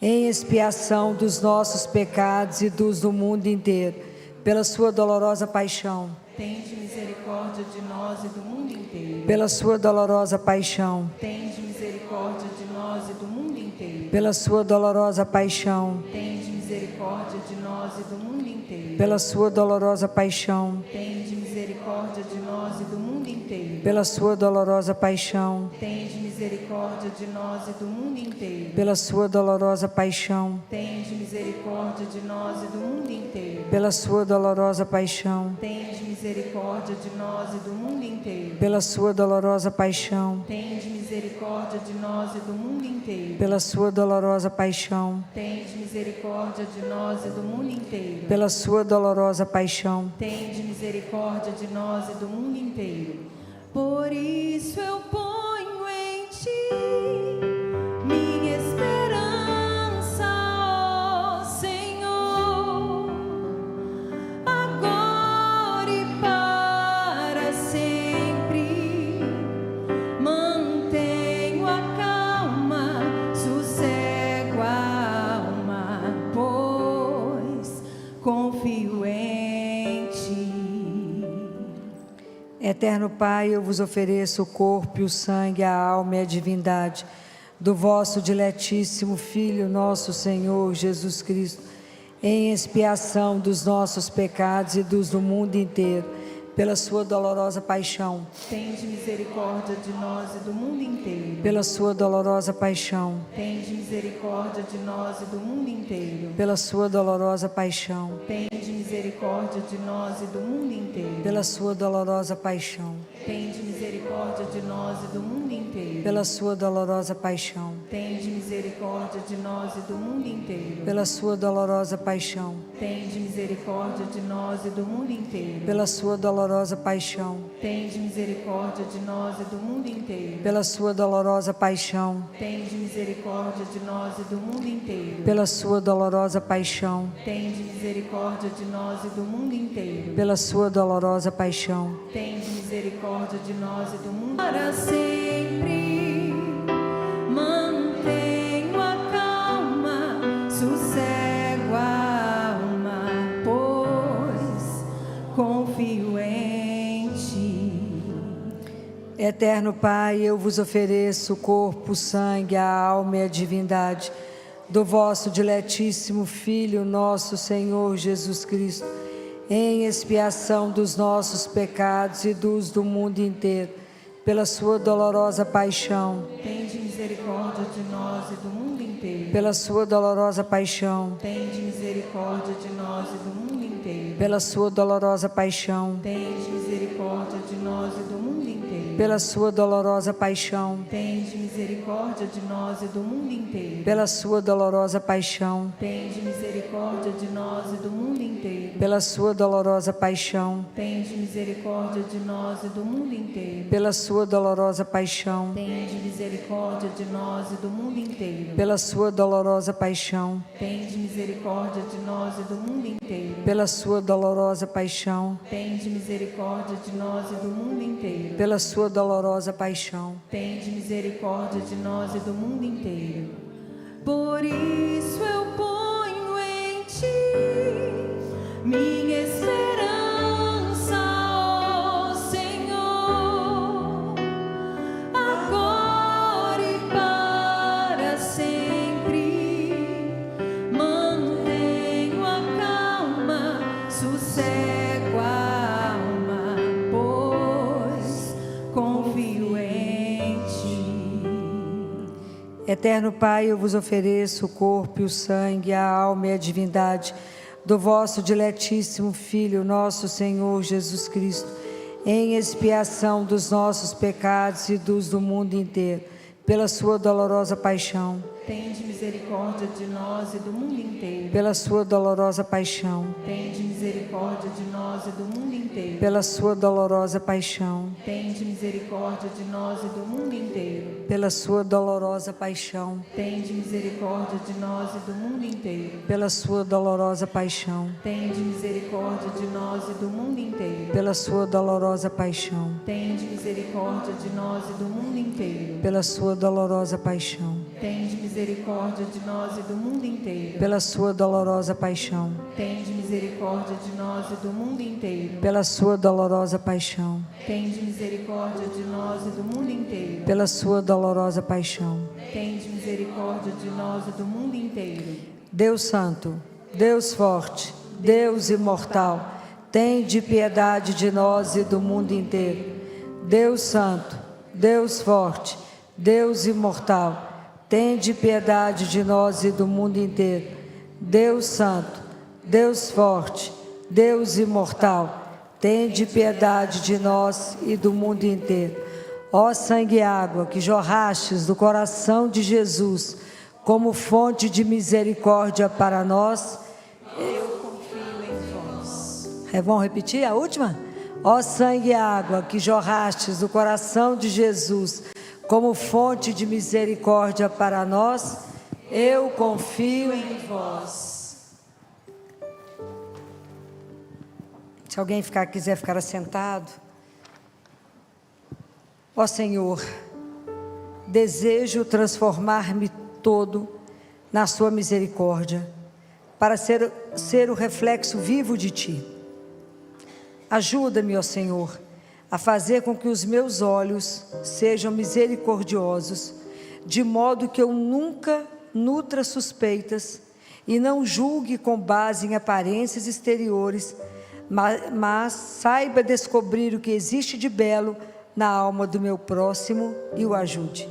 A: em expiação dos nossos pecados e dos do mundo inteiro, pela sua dolorosa paixão.
B: Tende misericórdia de nós e do mundo inteiro.
A: Pela sua dolorosa paixão.
B: Tende misericórdia de nós e do mundo inteiro.
A: Pela sua dolorosa paixão.
B: Tende misericórdia de nós e do mundo inteiro.
A: Pela sua dolorosa paixão.
B: Tende misericórdia de nós e do mundo inteiro.
A: Pela sua dolorosa paixão.
B: Tende misericórdia misericórdia de nós e do mundo inteiro.
A: pela sua dolorosa paixão,
B: Tende misericórdia de nós e do mundo inteiro.
A: pela sua dolorosa paixão,
B: Tende misericórdia de nós e do mundo inteiro.
A: pela sua dolorosa paixão,
B: Tende misericórdia de nós e do mundo inteiro.
A: pela sua dolorosa paixão,
B: Tende misericórdia de nós e do mundo inteiro.
A: pela sua dolorosa paixão,
B: Tende misericórdia de nós e do mundo inteiro.
C: Por isso eu ponho em ti minha esperança, ó Senhor, agora e para sempre. Mantenho a calma, sossego a alma, pois confio em ti.
A: Eterno Pai, eu vos ofereço o corpo e o sangue, a alma e a divindade do vosso diletíssimo Filho, nosso Senhor Jesus Cristo, em expiação dos nossos pecados e dos do mundo inteiro, pela sua dolorosa paixão,
B: Tende misericórdia de nós e do mundo inteiro.
A: pela sua dolorosa paixão,
B: Tende misericórdia de nós e do mundo inteiro.
A: pela sua dolorosa paixão,
B: Tende misericórdia de nós e do mundo inteiro.
A: pela sua dolorosa paixão,
B: Tende misericórdia de nós e do mundo inteiro.
A: pela sua dolorosa paixão,
B: Tende misericórdia de nós e do mundo inteiro.
A: pela sua dolorosa paixão,
B: Tende misericórdia de nós e do mundo inteiro.
A: pela sua dolorosa paixão,
B: Tende misericórdia de nós e do mundo inteiro.
A: pela sua dolorosa paixão,
B: Tende misericórdia de nós e do mundo inteiro.
A: pela sua dolorosa paixão,
B: Tende misericórdia de nós e do mundo inteiro.
A: pela sua dolorosa paixão,
B: Tende misericórdia de nós e do mundo
C: Para sempre mantenho a calma, sossego a alma, pois confio em ti.
A: Eterno Pai, eu vos ofereço o corpo, o sangue, a alma e a divindade do vosso diletíssimo Filho, nosso Senhor Jesus Cristo, em expiação dos nossos pecados e dos do mundo inteiro, pela sua dolorosa paixão,
B: Tende misericórdia de nós e do mundo inteiro.
A: pela sua dolorosa paixão,
B: Tende misericórdia de nós e do mundo inteiro.
A: pela sua dolorosa paixão,
B: Tende misericórdia de nós e do mundo inteiro.
A: pela sua dolorosa paixão,
B: Tende misericórdia de nós e do mundo inteiro.
A: pela sua dolorosa paixão,
B: Tende misericórdia de nós e do mundo inteiro.
A: pela sua dolorosa paixão,
B: Tende misericórdia de nós e do mundo inteiro.
A: pela sua dolorosa paixão,
B: Tende misericórdia de nós e do mundo inteiro.
A: pela sua dolorosa paixão,
B: Tende misericórdia de nós e do mundo inteiro.
A: pela sua dolorosa paixão,
B: Tende misericórdia de nós e do mundo inteiro.
A: pela sua dolorosa paixão,
B: Tende misericórdia de nós e do mundo inteiro.
C: Por isso eu ponho em ti minha esperança, ó Senhor, agora e para sempre. Mantenho a calma, sossego a alma, pois confio em ti.
A: Eterno Pai, eu vos ofereço o corpo e o sangue, a alma e a divindade do vosso diletíssimo Filho, nosso Senhor Jesus Cristo, em expiação dos nossos pecados e dos do mundo inteiro, pela sua dolorosa paixão,
B: Tende misericórdia de nós e do mundo inteiro.
A: pela sua dolorosa paixão,
B: Tende misericórdia de nós e do mundo inteiro.
A: pela sua dolorosa paixão,
B: Tende misericórdia de nós e do mundo inteiro.
A: pela sua dolorosa paixão,
B: Tende misericórdia de nós e do mundo inteiro.
A: pela sua dolorosa paixão,
B: Tende misericórdia de nós e do mundo inteiro.
A: pela sua dolorosa paixão,
B: Tende misericórdia de nós e do mundo inteiro.
A: pela sua dolorosa paixão,
B: Tende misericórdia de nós e do mundo inteiro.
A: pela sua dolorosa paixão,
B: Tende misericórdia de nós e do mundo inteiro.
A: pela sua dolorosa paixão,
B: Tende misericórdia de nós e do mundo inteiro.
A: pela sua dolorosa paixão.
B: Tende misericórdia de nós e do mundo inteiro.
A: Deus Santo, Deus Forte, Deus Imortal, tende piedade de nós e do mundo inteiro. Deus Santo, Deus Forte, Deus imortal, tende piedade de nós e do mundo inteiro. Deus santo, Deus forte, Deus imortal, tende piedade de nós e do mundo inteiro. Ó sangue e água que jorrastes do coração de Jesus, como fonte de misericórdia para nós,
B: Eu confio em vós.
A: vamos repetir a última? Ó sangue e água que jorrastes do coração de Jesus, como fonte de misericórdia para nós, eu confio em vós. Se alguém quiser ficar assentado. Ó Senhor, desejo transformar-me todo na sua misericórdia, para ser o reflexo vivo de Ti. Ajuda-me, ó Senhor, a fazer com que os meus olhos sejam misericordiosos, de modo que eu nunca nutra suspeitas e não julgue com base em aparências exteriores, mas saiba descobrir o que existe de belo na alma do meu próximo e o ajude.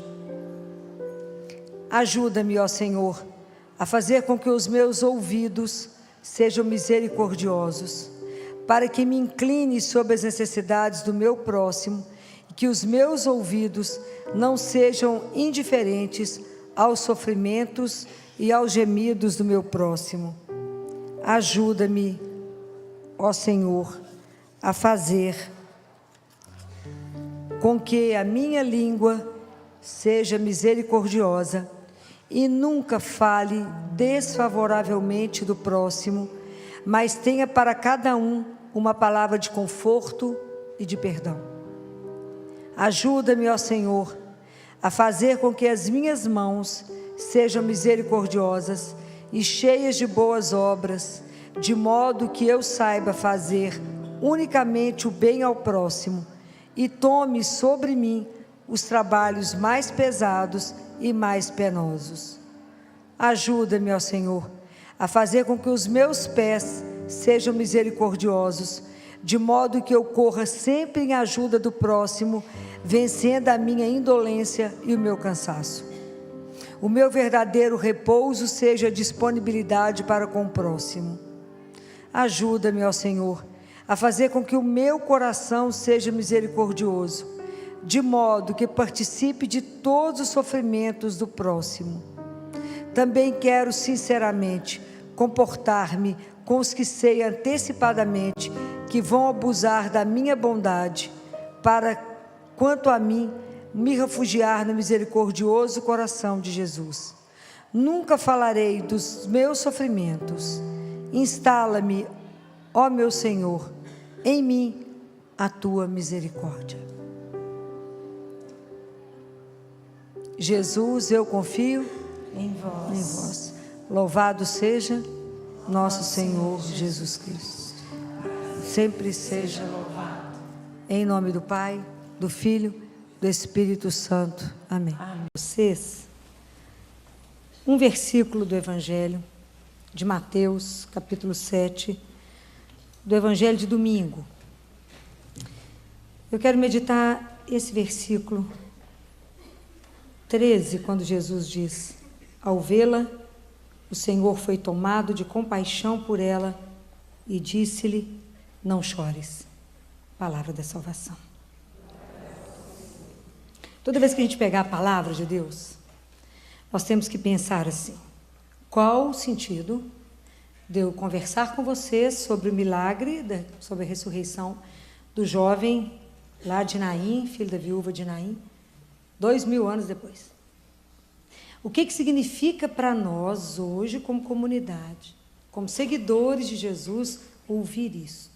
A: Ajuda-me, ó Senhor, a fazer com que os meus ouvidos sejam misericordiosos, para que me incline sobre as necessidades do meu próximo e que os meus ouvidos não sejam indiferentes aos sofrimentos e aos gemidos do meu próximo. Ajuda-me, ó Senhor, a fazer com que a minha língua seja misericordiosa e nunca fale desfavoravelmente do próximo, mas tenha para cada um uma palavra de conforto e de perdão. Ajuda-me, ó Senhor, a fazer com que as minhas mãos sejam misericordiosas e cheias de boas obras, de modo que eu saiba fazer unicamente o bem ao próximo e tome sobre mim os trabalhos mais pesados e mais penosos. Ajuda-me, ó Senhor, a fazer com que os meus pés sejam misericordiosos, de modo que eu corra sempre em ajuda do próximo, vencendo a minha indolência e o meu cansaço. O meu verdadeiro repouso seja a disponibilidade para com o próximo. Ajuda-me, ó Senhor, a fazer com que o meu coração seja misericordioso, de modo que participe de todos os sofrimentos do próximo. Também quero sinceramente comportar-me com os que sei antecipadamente que vão abusar da minha bondade, para, quanto a mim, me refugiar no misericordioso coração de Jesus. Nunca falarei dos meus sofrimentos. Instala-me, ó meu Senhor, em mim a tua misericórdia. Jesus, eu confio
B: Em vós.
A: em vós. Louvado seja nosso Senhor Jesus Cristo. Sempre seja louvado. Em nome do Pai, do Filho, do Espírito Santo. Amém.
B: Amém.
A: Vocês, um versículo do Evangelho de Mateus, capítulo 7, do Evangelho de domingo. Eu quero meditar esse versículo 13, quando Jesus diz: ao vê-la, o Senhor foi tomado de compaixão por ela e disse-lhe: não chores. Palavra da salvação. Toda vez que a gente pegar a palavra de Deus, nós temos que pensar assim: qual o sentido de eu conversar com vocês sobre o milagre, sobre a ressurreição do jovem lá de Naim, filho da viúva de Naim, 2000 anos depois? O que significa para nós hoje, como comunidade, como seguidores de Jesus, ouvir isso?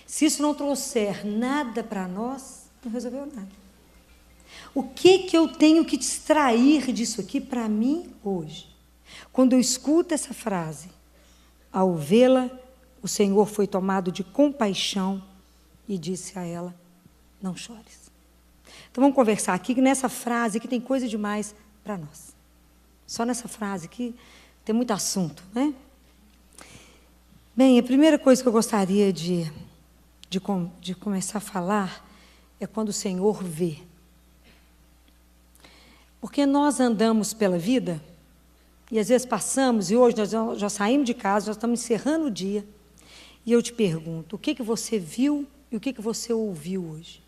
A: Se isso não trouxer nada para nós, não resolveu nada. O que eu tenho que extrair disso aqui para mim hoje? Quando eu escuto essa frase: ao vê-la, o Senhor foi tomado de compaixão e disse a ela: não chores. Então vamos conversar aqui, que nessa frase aqui tem coisa demais para nós. Só nessa frase aqui tem muito assunto, né? Bem, a primeira coisa que eu gostaria de começar a falar é quando o Senhor vê. Porque nós andamos pela vida, e às vezes passamos, e hoje nós já saímos de casa, já estamos encerrando o dia, e eu te pergunto, o que você viu e o que você ouviu hoje?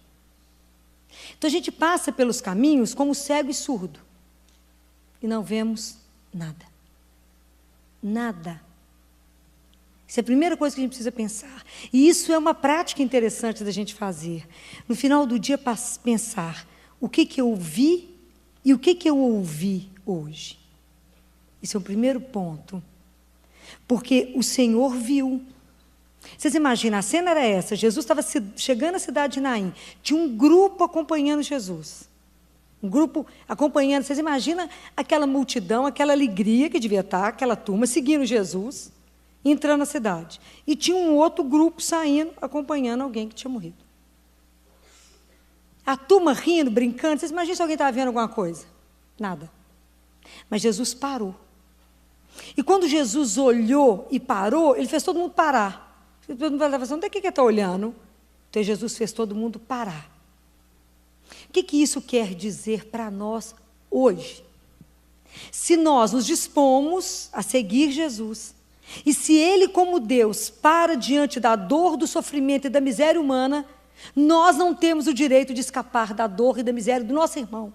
A: Então a gente passa pelos caminhos como cego e surdo, e não vemos nada. Nada. Isso é a primeira coisa que a gente precisa pensar. E isso é uma prática interessante da gente fazer. No final do dia, pensar o que eu vi e o que eu ouvi hoje. Esse é o primeiro ponto. Porque o Senhor viu. Vocês imaginam, a cena era essa, Jesus estava chegando à cidade de Naim, tinha um grupo acompanhando Jesus. Um grupo acompanhando, vocês imaginam aquela multidão, aquela alegria que devia estar, aquela turma seguindo Jesus, entrando na cidade. E tinha um outro grupo saindo, acompanhando alguém que tinha morrido. A turma rindo, brincando, vocês imaginam se alguém estava vendo alguma coisa? Nada. Mas Jesus parou. E quando Jesus olhou e parou, ele fez todo mundo parar. Todo mundo vai falar, onde é que ele está olhando? Então Jesus fez todo mundo parar. O que isso quer dizer para nós hoje? Se nós nos dispomos a seguir Jesus, e se Ele, como Deus, para diante da dor, do sofrimento e da miséria humana, nós não temos o direito de escapar da dor e da miséria do nosso irmão.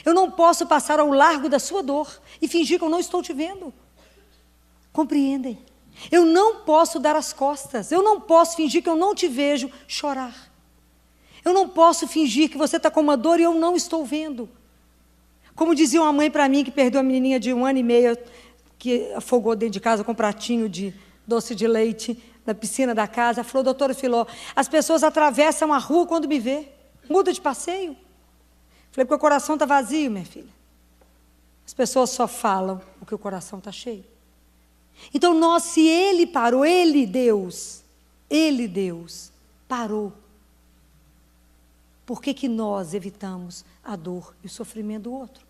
A: Eu não posso passar ao largo da sua dor e fingir que eu não estou te vendo. Compreendem? Eu não posso dar as costas, eu não posso fingir que eu não te vejo chorar. Eu não posso fingir que você está com uma dor e eu não estou vendo. Como dizia uma mãe para mim que perdeu a menininha de 1 ano e meio, que afogou dentro de casa com um pratinho de doce de leite na piscina da casa, falou, doutora Filó, as pessoas atravessam a rua quando me vê, muda de passeio. Falei, porque o coração está vazio, minha filha. As pessoas só falam porque o coração está cheio. Então, se Ele parou, Ele, Deus, parou. Por que nós evitamos a dor e o sofrimento do outro?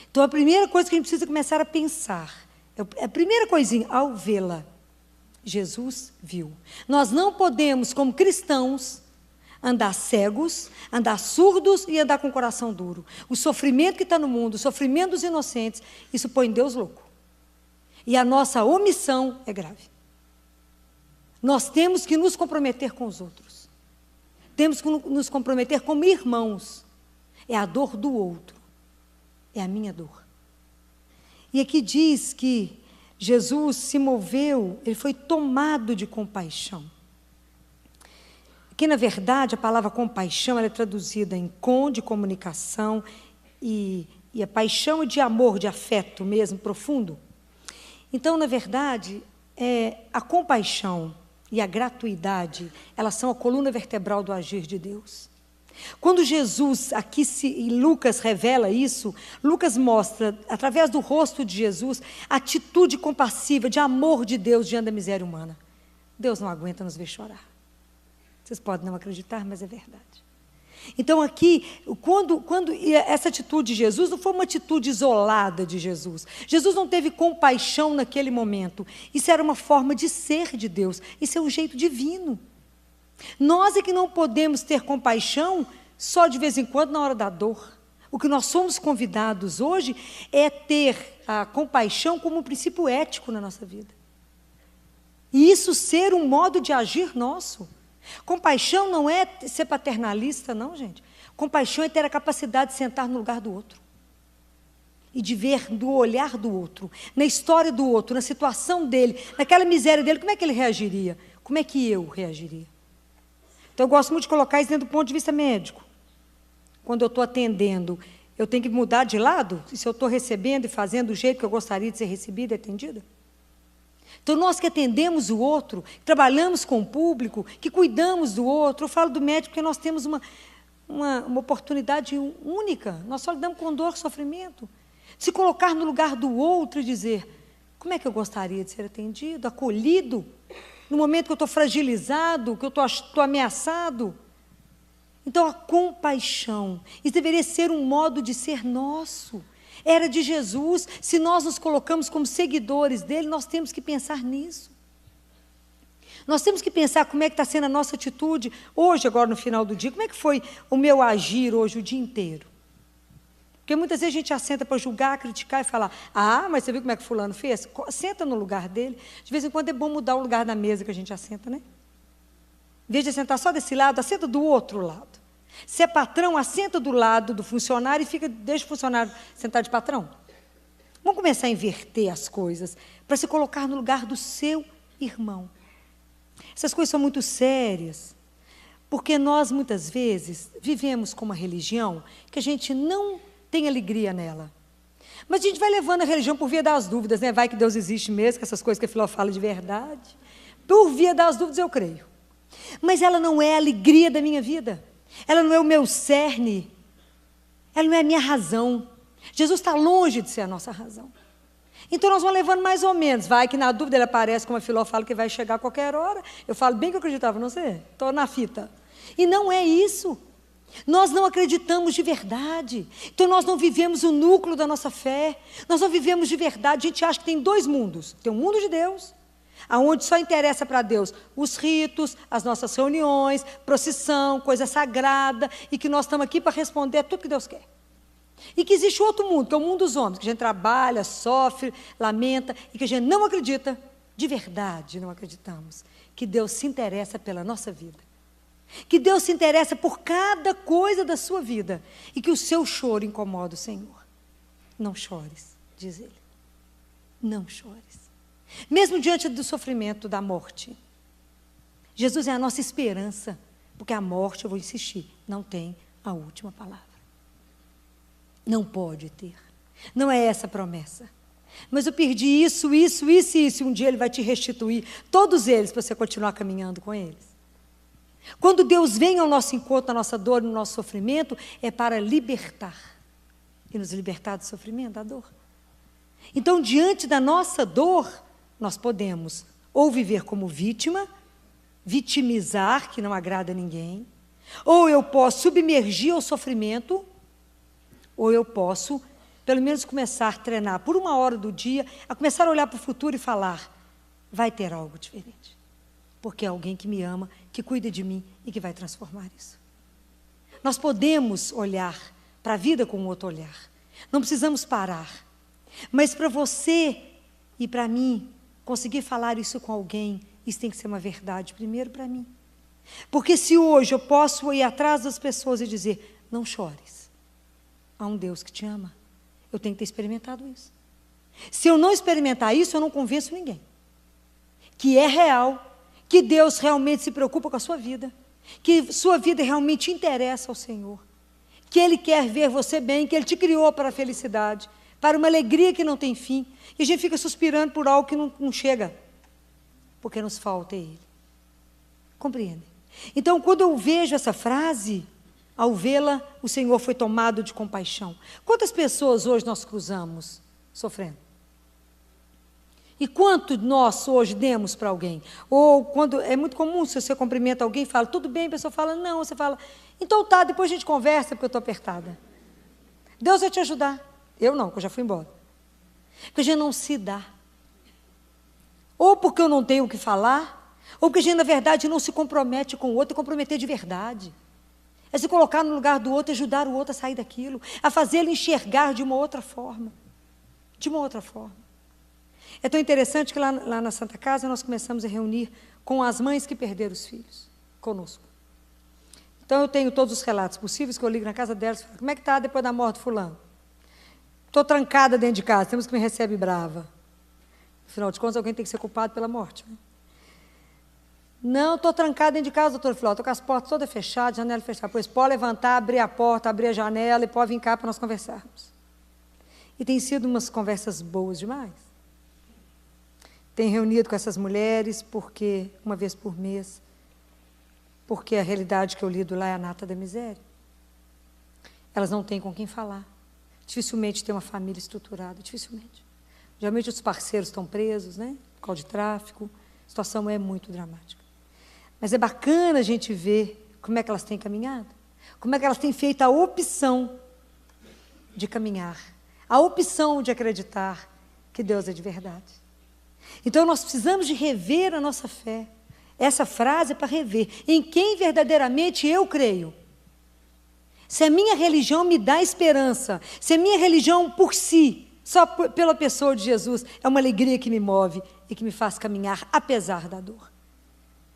A: Então, a primeira coisa que a gente precisa começar a pensar, a primeira coisinha, ao vê-la, Jesus viu. Nós não podemos, como cristãos, andar cegos, andar surdos e andar com o coração duro. O sofrimento que está no mundo, o sofrimento dos inocentes, isso põe Deus louco. E a nossa omissão é grave. Nós temos que nos comprometer com os outros. Temos que nos comprometer como irmãos. É a dor do outro. É a minha dor. E aqui diz que Jesus se moveu, ele foi tomado de compaixão. Que, na verdade, a palavra compaixão ela é traduzida em de comunicação, e a paixão é de amor, de afeto mesmo, profundo. Então, na verdade, a compaixão e a gratuidade, elas são a coluna vertebral do agir de Deus. Quando Jesus, e Lucas revela isso, Lucas mostra, através do rosto de Jesus, a atitude compassiva, de amor de Deus diante da miséria humana. Deus não aguenta nos ver chorar. Vocês podem não acreditar, mas é verdade. Então aqui, quando essa atitude de Jesus não foi uma atitude isolada de Jesus. Jesus não teve compaixão naquele momento. Isso era uma forma de ser de Deus. Isso é um jeito divino. Nós é que não podemos ter compaixão só de vez em quando na hora da dor. O que nós somos convidados hoje é ter a compaixão como um princípio ético na nossa vida. E isso ser um modo de agir nosso. Compaixão não é ser paternalista, não, gente. Compaixão é ter a capacidade de sentar no lugar do outro. E de ver do olhar do outro, na história do outro, na situação dele, naquela miséria dele, como é que ele reagiria? Como é que eu reagiria? Então, eu gosto muito de colocar isso dentro do ponto de vista médico. Quando eu estou atendendo, eu tenho que mudar de lado? Se eu estou recebendo e fazendo do jeito que eu gostaria de ser recebida e atendida? Então, nós que atendemos o outro, que trabalhamos com o público, que cuidamos do outro, eu falo do médico porque nós temos uma oportunidade única, nós só lidamos com dor e sofrimento. Se colocar no lugar do outro e dizer, como é que eu gostaria de ser atendido, acolhido, no momento que eu estou fragilizado, que eu estou ameaçado. Então, a compaixão, isso deveria ser um modo de ser nosso. Era de Jesus. Se nós nos colocamos como seguidores dele, nós temos que pensar nisso. Nós temos que pensar como é que está sendo a nossa atitude hoje, agora no final do dia. Como é que foi o meu agir hoje o dia inteiro? Porque muitas vezes a gente assenta para julgar, criticar e falar, ah, mas você viu como é que fulano fez? Senta no lugar dele. De vez em quando é bom mudar o lugar da mesa que a gente assenta, né? Em vez de sentar só desse lado, assenta do outro lado. Se é patrão, assenta do lado do funcionário e deixa o funcionário sentar de patrão. Vamos começar a inverter as coisas para se colocar no lugar do seu irmão. Essas coisas são muito sérias, porque nós, muitas vezes, vivemos com uma religião que a gente não tem alegria nela. Mas a gente vai levando a religião por via das dúvidas, né? Vai que Deus existe mesmo, que essas coisas que a Filó fala de verdade. Por via das dúvidas eu creio. Mas ela não é a alegria da minha vida. Ela não é o meu cerne. Ela não é a minha razão. Jesus está longe de ser a nossa razão. Então nós vamos levando mais ou menos. Vai que na dúvida ele aparece, como a Filó fala, que vai chegar a qualquer hora. Eu falo bem que eu acreditava, não sei. Estou na fita. E não é isso. Nós não acreditamos de verdade. Então nós não vivemos o núcleo da nossa fé. Nós não vivemos de verdade. A gente acha que tem dois mundos. Tem o mundo de Deus, aonde só interessa para Deus os ritos, as nossas reuniões, procissão, coisa sagrada, e que nós estamos aqui para responder a tudo que Deus quer. E que existe outro mundo, que é o mundo dos homens, que a gente trabalha, sofre, lamenta, e que a gente não acredita, de verdade não acreditamos, que Deus se interessa pela nossa vida. Que Deus se interessa por cada coisa da sua vida, e que o seu choro incomoda o Senhor. Não chores, diz ele. Não chores. Mesmo diante do sofrimento da morte. Jesus é a nossa esperança, porque a morte, eu vou insistir, não tem a última palavra. Não pode ter. Não é essa a promessa. Mas eu perdi isso, e um dia Ele vai te restituir, todos eles, para você continuar caminhando com eles. Quando Deus vem ao nosso encontro, na nossa dor, no nosso sofrimento, é para libertar. E nos libertar do sofrimento, da dor. Então, diante da nossa dor, nós podemos ou viver como vítima, vitimizar, que não agrada a ninguém, ou eu posso submergir ao sofrimento, ou eu posso, pelo menos, começar a treinar por 1 hora do dia, a começar a olhar para o futuro e falar, vai ter algo diferente. Porque é alguém que me ama, que cuida de mim e que vai transformar isso. Nós podemos olhar para a vida com outro olhar. Não precisamos parar. Mas para você e para mim, conseguir falar isso com alguém, isso tem que ser uma verdade primeiro para mim. Porque se hoje eu posso ir atrás das pessoas e dizer, não chores, há um Deus que te ama, eu tenho que ter experimentado isso. Se eu não experimentar isso, eu não convenço ninguém. Que é real, que Deus realmente se preocupa com a sua vida, que sua vida realmente interessa ao Senhor, que Ele quer ver você bem, que Ele te criou para a felicidade, para uma alegria que não tem fim, e a gente fica suspirando por algo que não chega, porque nos falta Ele. Compreende? Então, quando eu vejo essa frase, ao vê-la, o Senhor foi tomado de compaixão. Quantas pessoas hoje nós cruzamos sofrendo? E quanto nós hoje demos para alguém? Ou quando é muito comum, se você cumprimenta alguém, fala, tudo bem, a pessoa fala, não, você fala, então tá, depois a gente conversa, porque eu estou apertada. Deus vai te ajudar. Eu não, porque eu já fui embora. Porque a gente não se dá. Ou porque eu não tenho o que falar, ou porque a gente, na verdade, não se compromete com o outro, e comprometer de verdade. É se colocar no lugar do outro e ajudar o outro a sair daquilo, a fazê-lo enxergar de uma outra forma. De uma outra forma. É tão interessante que lá na Santa Casa nós começamos a reunir com as mães que perderam os filhos, conosco. Então eu tenho todos os relatos possíveis que eu ligo na casa delas e falo, como é que está depois da morte de fulano? Estou trancada dentro de casa, temos que me recebe brava. Afinal de contas, alguém tem que ser culpado pela morte. Né? Não, estou trancada dentro de casa, doutor Filó, estou com as portas todas fechadas, janela fechada. Pois pode levantar, abrir a porta, abrir a janela e pode vir cá para nós conversarmos. E tem sido umas conversas boas demais. Tem reunido com essas mulheres, porque uma vez por mês, porque a realidade que eu lido lá é a nata da miséria. Elas não têm com quem falar. Dificilmente tem uma família estruturada, dificilmente. Geralmente os parceiros estão presos, né? Por causa de tráfico. A situação é muito dramática. Mas é bacana a gente ver como é que elas têm caminhado. Como é que elas têm feito a opção de caminhar. A opção de acreditar que Deus é de verdade. Então, nós precisamos de rever a nossa fé. Essa frase é para rever. Em quem verdadeiramente eu creio. Se a minha religião me dá esperança, se a minha religião por si, só pela pessoa de Jesus, é uma alegria que me move e que me faz caminhar apesar da dor,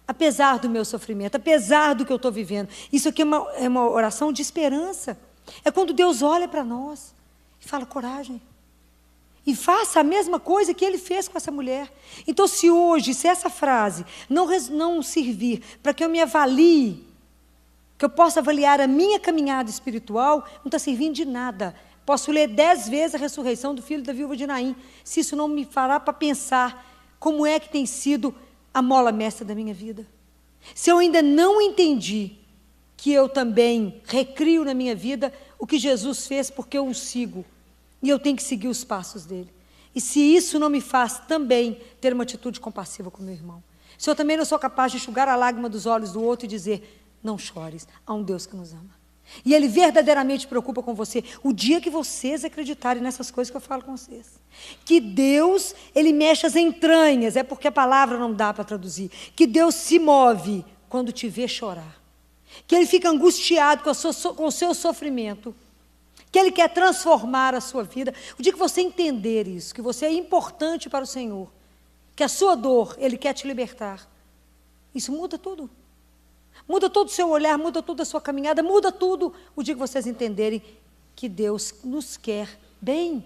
A: apesar do meu sofrimento, apesar do que eu estou vivendo. Isso aqui é uma oração de esperança. É quando Deus olha para nós e fala, coragem. E faça a mesma coisa que Ele fez com essa mulher. Então, se essa frase não servir para que eu me avalie, que eu possa avaliar a minha caminhada espiritual, não está servindo de nada. Posso ler 10 vezes a ressurreição do filho da viúva de Naim, se isso não me fará para pensar como é que tem sido a mola mestra da minha vida. Se eu ainda não entendi que eu também recrio na minha vida o que Jesus fez, porque eu o sigo, e eu tenho que seguir os passos dele. E se isso não me faz também ter uma atitude compassiva com meu irmão, se eu também não sou capaz de enxugar a lágrima dos olhos do outro e dizer, não chores, há um Deus que nos ama. E Ele verdadeiramente se preocupa com você. O dia que vocês acreditarem nessas coisas que eu falo com vocês, que Deus, Ele mexe as entranhas, é porque a palavra não dá para traduzir, que Deus se move quando te vê chorar, que Ele fica angustiado com o seu sofrimento, que Ele quer transformar a sua vida. O dia que você entender isso, que você é importante para o Senhor, que a sua dor, Ele quer te libertar, isso muda tudo. Muda todo o seu olhar, muda toda a sua caminhada, muda tudo o dia que vocês entenderem que Deus nos quer bem,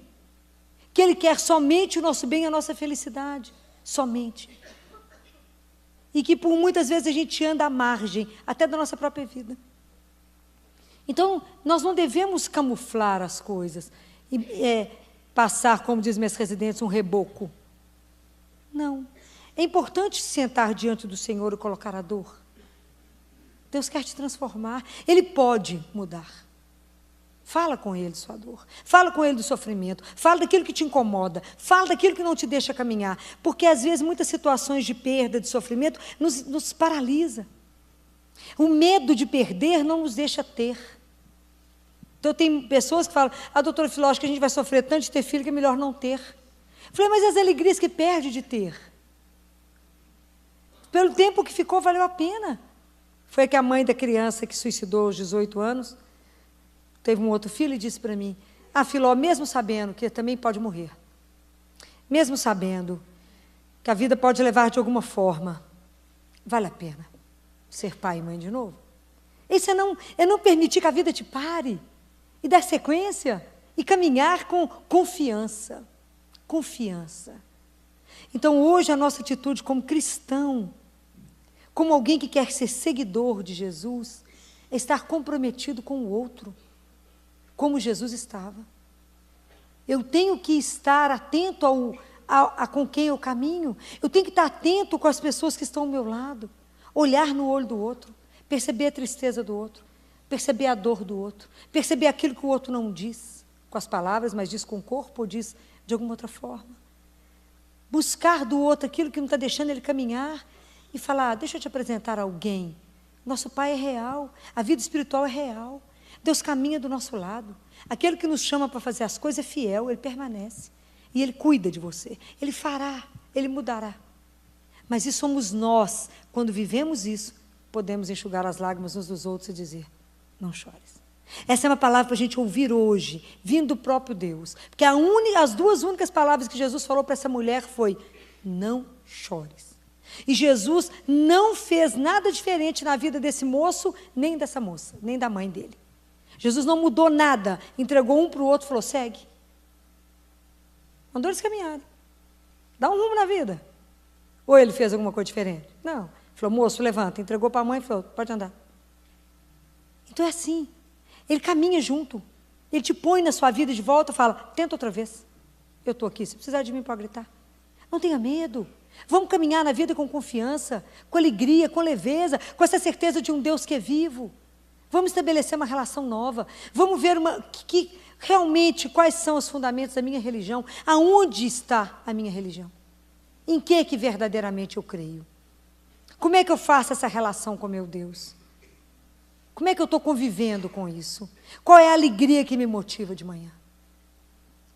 A: que Ele quer somente o nosso bem e a nossa felicidade, somente. E que por muitas vezes a gente anda à margem, até da nossa própria vida. Então, nós não devemos camuflar as coisas, e passar, como diz minhas residentes, um reboco. Não. É importante sentar diante do Senhor e colocar a dor. Deus quer te transformar, Ele pode mudar. Fala com Ele sua dor, fala com Ele do sofrimento, fala daquilo que te incomoda, fala daquilo que não te deixa caminhar, porque às vezes muitas situações de perda, de sofrimento, nos paralisa. O medo de perder não nos deixa ter. Então tem pessoas que falam, doutora Filó, acho que a gente vai sofrer tanto de ter filho que é melhor não ter. Eu falei, mas as alegrias que perde de ter? Pelo tempo que ficou, valeu a pena. Foi que a mãe da criança que suicidou aos 18 anos, teve um outro filho e disse para mim, Filó, mesmo sabendo que também pode morrer, mesmo sabendo que a vida pode levar de alguma forma, vale a pena ser pai e mãe de novo? Isso é não permitir que a vida te pare, e dar sequência, e caminhar com confiança. Confiança. Então hoje a nossa atitude como cristão, como alguém que quer ser seguidor de Jesus, é estar comprometido com o outro, como Jesus estava. Eu tenho que estar atento a com quem eu caminho, eu tenho que estar atento com as pessoas que estão ao meu lado, olhar no olho do outro, perceber a tristeza do outro, perceber a dor do outro, perceber aquilo que o outro não diz com as palavras, mas diz com o corpo ou diz de alguma outra forma. Buscar do outro aquilo que não está deixando ele caminhar, e falar, deixa eu te apresentar alguém. Nosso Pai é real, a vida espiritual é real. Deus caminha do nosso lado. Aquele que nos chama para fazer as coisas é fiel, Ele permanece. E Ele cuida de você. Ele fará, Ele mudará. Mas isso somos nós, quando vivemos isso, podemos enxugar as lágrimas uns dos outros e dizer, não chores. Essa é uma palavra para a gente ouvir hoje, vindo do próprio Deus. Porque as duas únicas palavras que Jesus falou para essa mulher foi, não chores. E Jesus não fez nada diferente na vida desse moço, nem dessa moça, nem da mãe dele. Jesus não mudou nada, entregou um para o outro e falou, segue. Mandou eles caminharem. Dá um rumo na vida. Ou ele fez alguma coisa diferente? Não. Falou, moço, levanta. Entregou para a mãe e falou, pode andar. Então é assim. Ele caminha junto. Ele te põe na sua vida de volta e fala, tenta outra vez. Eu estou aqui, se precisar de mim pode gritar. Não tenha medo. Vamos caminhar na vida com confiança, com alegria, com leveza, com essa certeza de um Deus que é vivo. Vamos estabelecer uma relação nova. Vamos ver realmente quais são os fundamentos da minha religião. Aonde está a minha religião? Em que verdadeiramente eu creio? Como é que eu faço essa relação com meu Deus? Como é que eu estou convivendo com isso? Qual é a alegria que me motiva de manhã?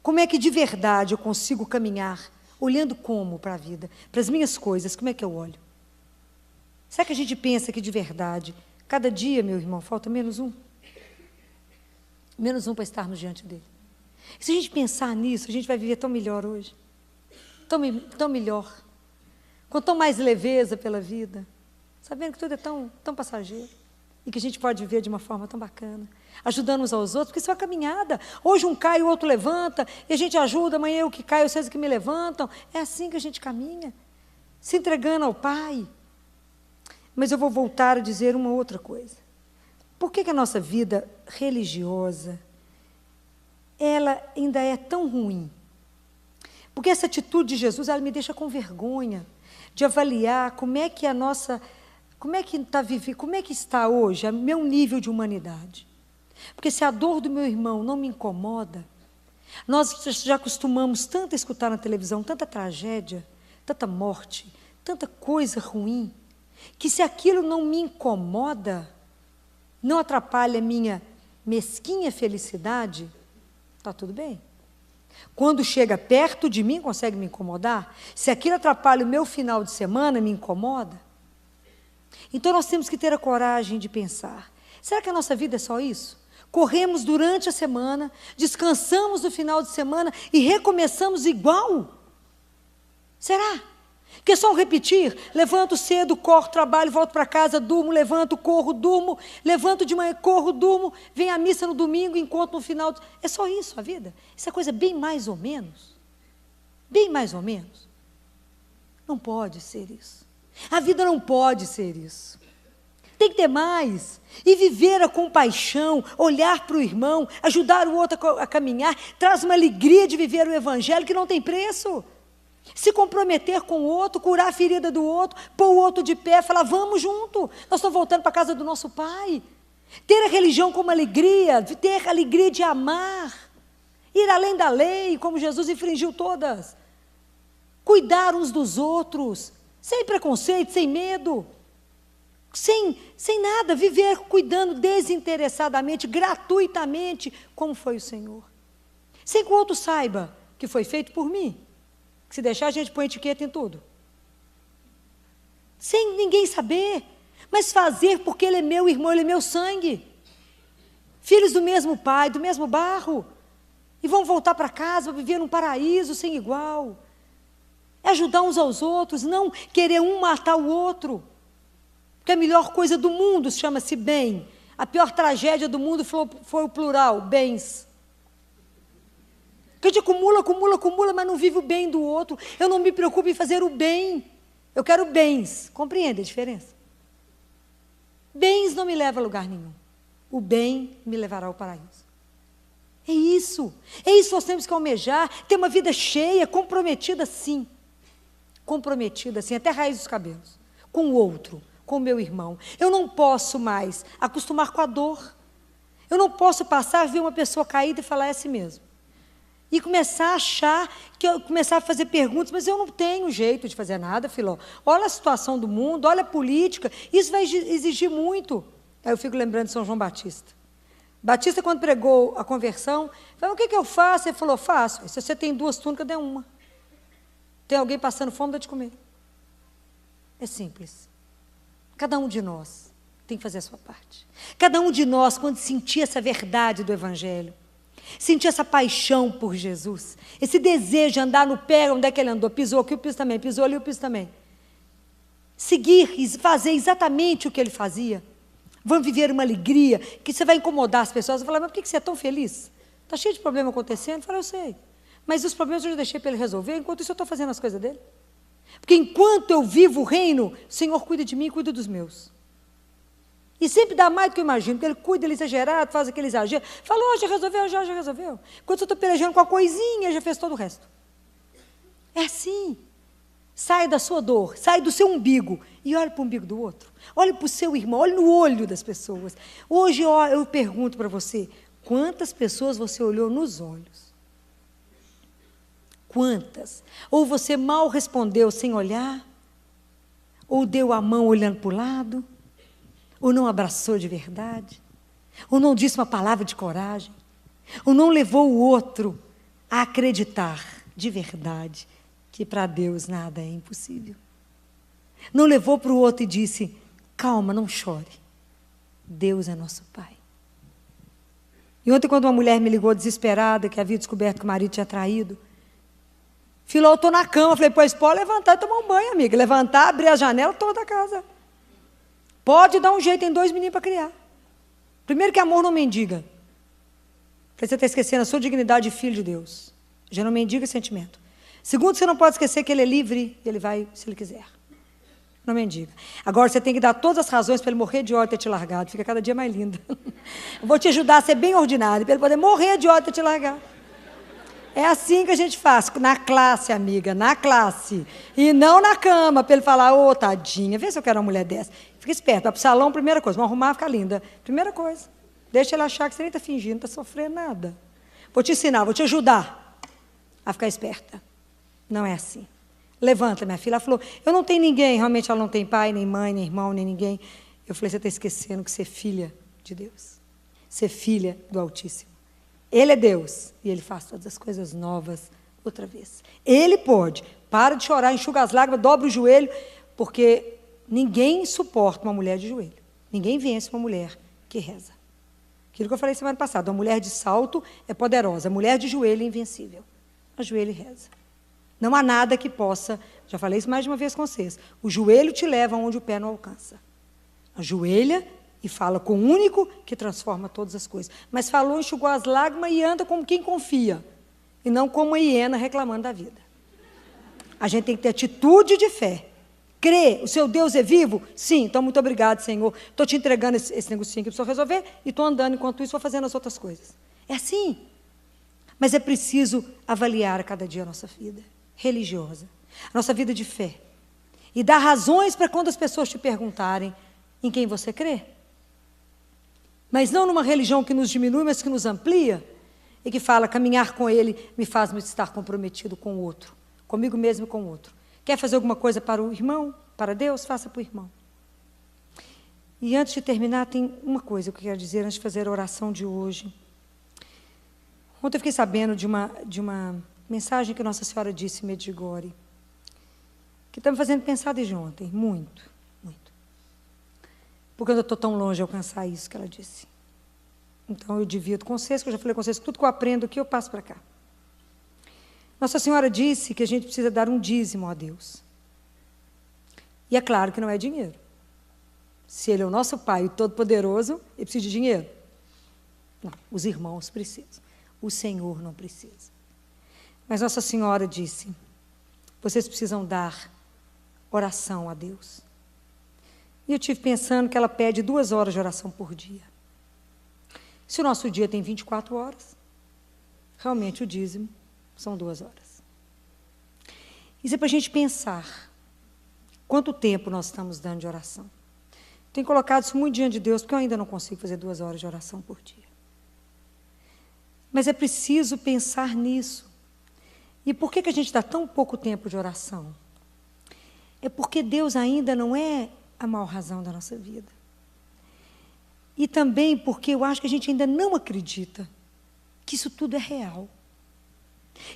A: Como é que de verdade eu consigo caminhar olhando como para a vida, para as minhas coisas, como é que eu olho? Será que a gente pensa que de verdade, cada dia, meu irmão, falta menos um? Menos um para estarmos diante dele. Se a gente pensar nisso, a gente vai viver tão melhor hoje. Tão melhor. Com tão mais leveza pela vida. Sabendo que tudo é tão passageiro. E que a gente pode viver de uma forma tão bacana. Ajudando uns aos outros, porque isso é uma caminhada. Hoje um cai, o outro levanta, e a gente ajuda, amanhã eu que caio, vocês que me levantam. É assim que a gente caminha. Se entregando ao Pai. Mas eu vou voltar a dizer uma outra coisa. Por que a nossa vida religiosa, ela ainda é tão ruim? Porque essa atitude de Jesus, ela me deixa com vergonha de avaliar como é que está hoje o meu nível de humanidade. Porque se a dor do meu irmão não me incomoda, nós já costumamos tanto escutar na televisão, tanta tragédia, tanta morte, tanta coisa ruim, que se aquilo não me incomoda, não atrapalha a minha mesquinha felicidade, está tudo bem. Quando chega perto de mim, consegue me incomodar? Se aquilo atrapalha o meu final de semana, me incomoda? Então nós temos que ter a coragem de pensar, será que a nossa vida é só isso? Corremos durante a semana, descansamos no final de semana e recomeçamos igual? Será? Que é só um repetir, levanto cedo, corro, trabalho, volto para casa, durmo, levanto, corro, durmo, levanto de manhã, corro, durmo, venho à missa no domingo, encontro no final. É só isso a vida? Isso é coisa bem mais ou menos? Bem mais ou menos? Não pode ser isso. A vida não pode ser isso. Tem que ter mais. E viver a compaixão, olhar para o irmão, ajudar o outro a caminhar, traz uma alegria de viver o Evangelho que não tem preço. Se comprometer com o outro, curar a ferida do outro, pôr o outro de pé, falar, vamos junto, nós estamos voltando para a casa do nosso Pai. Ter a religião como alegria, ter a alegria de amar, ir além da lei, como Jesus infringiu todas. Cuidar uns dos outros, sem preconceito, sem medo, sem nada, viver cuidando desinteressadamente, gratuitamente, como foi o Senhor. Sem que o outro saiba que foi feito por mim. Se deixar, a gente põe etiqueta em tudo. Sem ninguém saber, mas fazer porque ele é meu irmão, ele é meu sangue. Filhos do mesmo pai, do mesmo barro. E vão voltar para casa, viver num paraíso sem igual. É ajudar uns aos outros, não querer um matar o outro. Porque a melhor coisa do mundo chama-se bem. A pior tragédia do mundo foi o plural, bens. Que a gente acumula, mas não vive o bem do outro. Eu não me preocupo em fazer o bem. Eu quero bens. Compreende a diferença? Bens não me levam a lugar nenhum. O bem me levará ao paraíso. É isso. É isso que nós temos que almejar. Ter uma vida cheia, comprometida sim. Comprometida sim, até a raiz dos cabelos. Com o outro, com o meu irmão. Eu não posso mais acostumar com a dor. Eu não posso passar a ver uma pessoa caída e falar, é assim mesmo. E começar a achar, começar a fazer perguntas, mas eu não tenho jeito de fazer nada, Filó. Olha a situação do mundo, olha a política, isso vai exigir muito. Aí eu fico lembrando de São João Batista. Batista, quando pregou a conversão, falou, o que eu faço? Ele falou, faço. Se você tem 2 túnicas, dê uma. Tem alguém passando fome, dá de comer. É simples. Cada um de nós tem que fazer a sua parte. Cada um de nós, quando sentir essa verdade do Evangelho, sentir essa paixão por Jesus, esse desejo de andar no pé onde é que ele andou, pisou aqui, eu piso também, pisou ali, eu piso também. Seguir e fazer exatamente o que ele fazia. Vamos viver uma alegria, que você vai incomodar as pessoas, vai falar, mas por que você é tão feliz? Está cheio de problema acontecendo? Eu falo, eu sei. Mas os problemas eu já deixei para ele resolver, enquanto isso eu estou fazendo as coisas dele. Porque enquanto eu vivo o reino, o Senhor cuida de mim e cuida dos meus. E sempre dá mais do que eu imagino, porque ele cuida, ele é exagerado, faz aquele exagero. Falou, já resolveu, já resolveu. Quando eu estou pelejando com a coisinha, já fez todo o resto. É assim. Sai da sua dor, sai do seu umbigo e olha para o umbigo do outro. Olha para o seu irmão, olha no olho das pessoas. Hoje eu pergunto para você, quantas pessoas você olhou nos olhos? Quantas? Ou você mal respondeu sem olhar? Ou deu a mão olhando para o lado? Ou não abraçou de verdade? Ou não disse uma palavra de coragem? Ou não levou o outro a acreditar de verdade que para Deus nada é impossível? Não levou para o outro e disse, calma, não chore. Deus é nosso Pai. E ontem, quando uma mulher me ligou desesperada, que havia descoberto que o marido tinha traído, Filó, eu estou na cama. Falei, pois pode levantar e tomar um banho, amiga. Levantar, abrir a janela toda a casa. Pode dar um jeito, tem 2 meninos para criar. Primeiro que amor não mendiga. Falei, você está esquecendo a sua dignidade de filho de Deus. Já não mendiga sentimento. Segundo, você não pode esquecer que ele é livre e ele vai se ele quiser. Não mendiga. Agora, você tem que dar todas as razões para ele morrer de ódio e ter te largado. Fica cada dia mais linda. Eu vou te ajudar a ser bem ordinário, para ele poder morrer de ódio e ter te largado. É assim que a gente faz, na classe, amiga, na classe. E não na cama, para ele falar, ô, tadinha, vê se eu quero uma mulher dessa. Fica esperto, vai para o salão, primeira coisa, vamos arrumar, ficar linda. Primeira coisa, deixa ele achar que você nem está fingindo, não está sofrendo nada. Vou te ensinar, vou te ajudar a ficar esperta. Não é assim. Levanta, minha filha. Ela falou, eu não tenho ninguém. Realmente ela não tem pai, nem mãe, nem irmão, nem ninguém. Eu falei, você está esquecendo que você é filha de Deus. Você é filha do Altíssimo. Ele é Deus. E Ele faz todas as coisas novas outra vez. Ele pode. Para de chorar, enxuga as lágrimas, dobra o joelho, porque ninguém suporta uma mulher de joelho. Ninguém vence uma mulher que reza. Aquilo que eu falei semana passada, uma mulher de salto é poderosa, a mulher de joelho é invencível. Ajoelha e reza. Não há nada que possa, já falei isso mais de uma vez com vocês, o joelho te leva onde o pé não alcança. Ajoelha e fala com o único que transforma todas as coisas. Mas falou, enxugou as lágrimas e anda como quem confia, e não como uma hiena reclamando da vida. A gente tem que ter atitude de fé. Crê, o seu Deus é vivo? Sim, então muito obrigado, Senhor. Estou te entregando esse negocinho que eu preciso resolver e estou andando enquanto isso, vou fazendo as outras coisas. É assim. Mas é preciso avaliar a cada dia a nossa vida religiosa, a nossa vida de fé. E dar razões para quando as pessoas te perguntarem em quem você crê. Mas não numa religião que nos diminui, mas que nos amplia e que fala, caminhar com Ele me faz estar comprometido com o outro, comigo mesmo e com o outro. Quer fazer alguma coisa para o irmão, para Deus? Faça para o irmão. E antes de terminar, tem uma coisa que eu quero dizer, antes de fazer a oração de hoje. Ontem eu fiquei sabendo de uma mensagem que Nossa Senhora disse em Medjugorje, que está me fazendo pensar desde ontem, muito, muito. Porque eu estou tão longe de alcançar isso que ela disse. Então eu divido com vocês, que eu já falei com vocês, tudo que eu aprendo aqui eu passo para cá. Nossa Senhora disse que a gente precisa dar um dízimo a Deus. E é claro que não é dinheiro. Se Ele é o nosso Pai, o Todo-Poderoso, Ele precisa de dinheiro. Não, os irmãos precisam. O Senhor não precisa. Mas Nossa Senhora disse, vocês precisam dar oração a Deus. E eu estive pensando que ela pede 2 horas de oração por dia. Se o nosso dia tem 24 horas, realmente o dízimo são 2 horas. Isso é para a gente pensar quanto tempo nós estamos dando de oração. Tenho colocado isso muito diante de Deus, porque eu ainda não consigo fazer 2 horas de oração por dia. Mas é preciso pensar nisso. E por que a gente dá tão pouco tempo de oração? É porque Deus ainda não é a maior razão da nossa vida. E também porque eu acho que a gente ainda não acredita que isso tudo é real.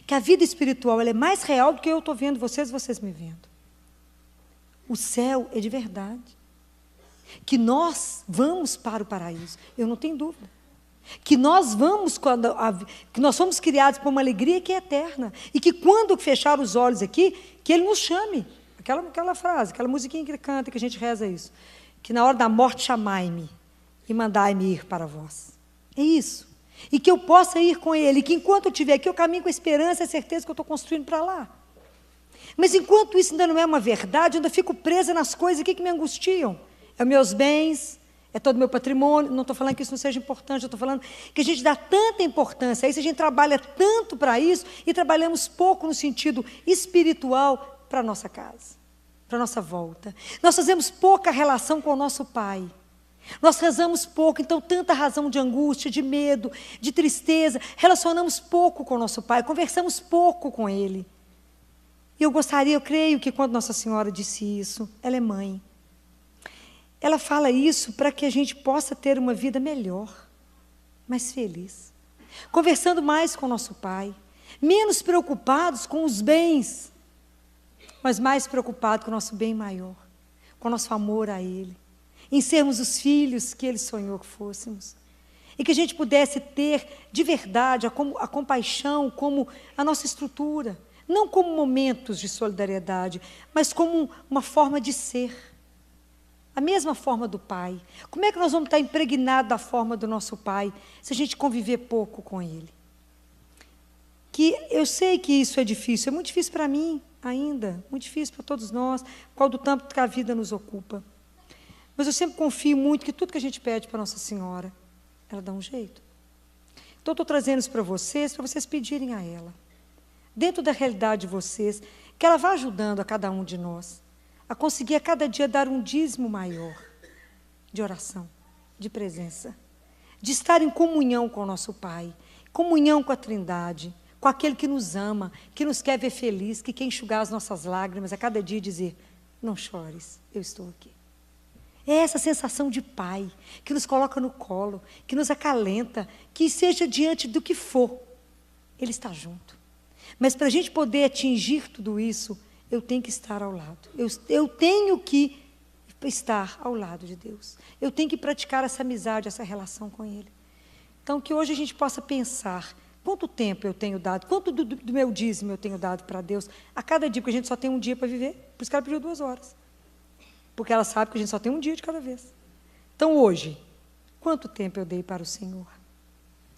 A: Que a vida espiritual ela é mais real do que eu estou vendo vocês me vendo. O céu é de verdade. Que nós vamos para o paraíso, eu não tenho dúvida. Que nós vamos, que nós somos criados por uma alegria que é eterna. E que quando fechar os olhos aqui, que Ele nos chame. Aquela frase, aquela musiquinha que Ele canta, que a gente reza isso. Que na hora da morte chamai-me e mandai-me ir para vós. É isso. E que eu possa ir com Ele. E que enquanto eu estiver aqui, eu caminho com a esperança e a certeza que eu estou construindo para lá. Mas enquanto isso ainda não é uma verdade, eu ainda fico presa nas coisas aqui que me angustiam. É os meus bens, é todo o meu patrimônio. Não estou falando que isso não seja importante, eu estou falando que a gente dá tanta importância a isso, a gente trabalha tanto para isso e trabalhamos pouco no sentido espiritual para a nossa casa, para a nossa volta. Nós fazemos pouca relação com o nosso Pai. Nós rezamos pouco, então tanta razão de angústia, de medo, de tristeza. Relacionamos pouco com o nosso Pai, conversamos pouco com Ele. E eu creio que quando Nossa Senhora disse isso, ela é mãe. Ela fala isso para que a gente possa ter uma vida melhor, mais feliz. Conversando mais com o nosso Pai, menos preocupados com os bens, mas mais preocupados com o nosso bem maior, com o nosso amor a Ele, em sermos os filhos que Ele sonhou que fôssemos. e que a gente pudesse ter de verdade a compaixão como a nossa estrutura, não como momentos de solidariedade, mas como uma forma de ser. A mesma forma do Pai. Como é que nós vamos estar impregnados da forma do nosso Pai, se a gente conviver pouco com Ele? Que eu sei que isso é difícil, é muito difícil para mim ainda, muito difícil para todos nós, por causa do tanto que a vida nos ocupa. Mas eu sempre confio muito que tudo que a gente pede para Nossa Senhora, ela dá um jeito. Então, eu estou trazendo isso para vocês pedirem a ela, dentro da realidade de vocês, que ela vá ajudando a cada um de nós, a conseguir a cada dia dar um dízimo maior de oração, de presença, de estar em comunhão com o nosso Pai, comunhão com a Trindade, com aquele que nos ama, que nos quer ver feliz, que quer enxugar as nossas lágrimas a cada dia e dizer, não chores, eu estou aqui. É essa sensação de Pai, que nos coloca no colo, que nos acalenta, que seja diante do que for, Ele está junto. Mas para a gente poder atingir tudo isso, eu tenho que estar ao lado. Eu tenho que estar ao lado de Deus. Eu tenho que praticar essa amizade, essa relação com Ele. Então, que hoje a gente possa pensar, quanto tempo eu tenho dado, quanto do meu dízimo eu tenho dado para Deus, a cada dia, porque a gente só tem um dia para viver, por isso que ela pediu 2 horas. Porque ela sabe que a gente só tem um dia de cada vez. Então, hoje, quanto tempo eu dei para o Senhor?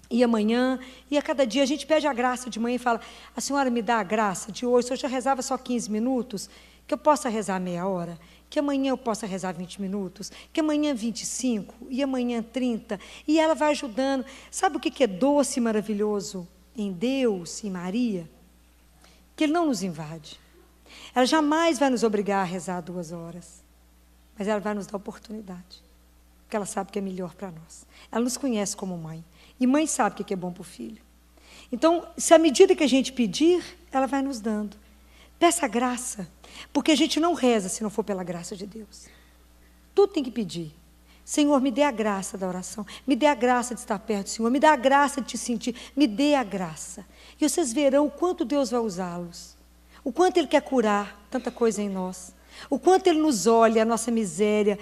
A: E amanhã, e a cada dia, a gente pede a graça de manhã e fala, a senhora me dá a graça de hoje, se eu já rezava só 15 minutos, que eu possa rezar meia hora, que amanhã eu possa rezar 20 minutos, que amanhã 25, e amanhã 30, e ela vai ajudando. Sabe o que é doce e maravilhoso em Deus e Maria? Que Ele não nos invade. Ela jamais vai nos obrigar a rezar 2 horas, mas ela vai nos dar oportunidade, porque ela sabe que é melhor para nós. Ela nos conhece como mãe. E mãe sabe o que é bom para o filho. Então, se à medida que a gente pedir, ela vai nos dando. Peça graça, porque a gente não reza se não for pela graça de Deus. Tudo tem que pedir. Senhor, me dê a graça da oração, me dê a graça de estar perto do Senhor, me dê a graça de te sentir, me dê a graça. E vocês verão o quanto Deus vai usá-los, o quanto Ele quer curar tanta coisa em nós, o quanto Ele nos olha, a nossa miséria,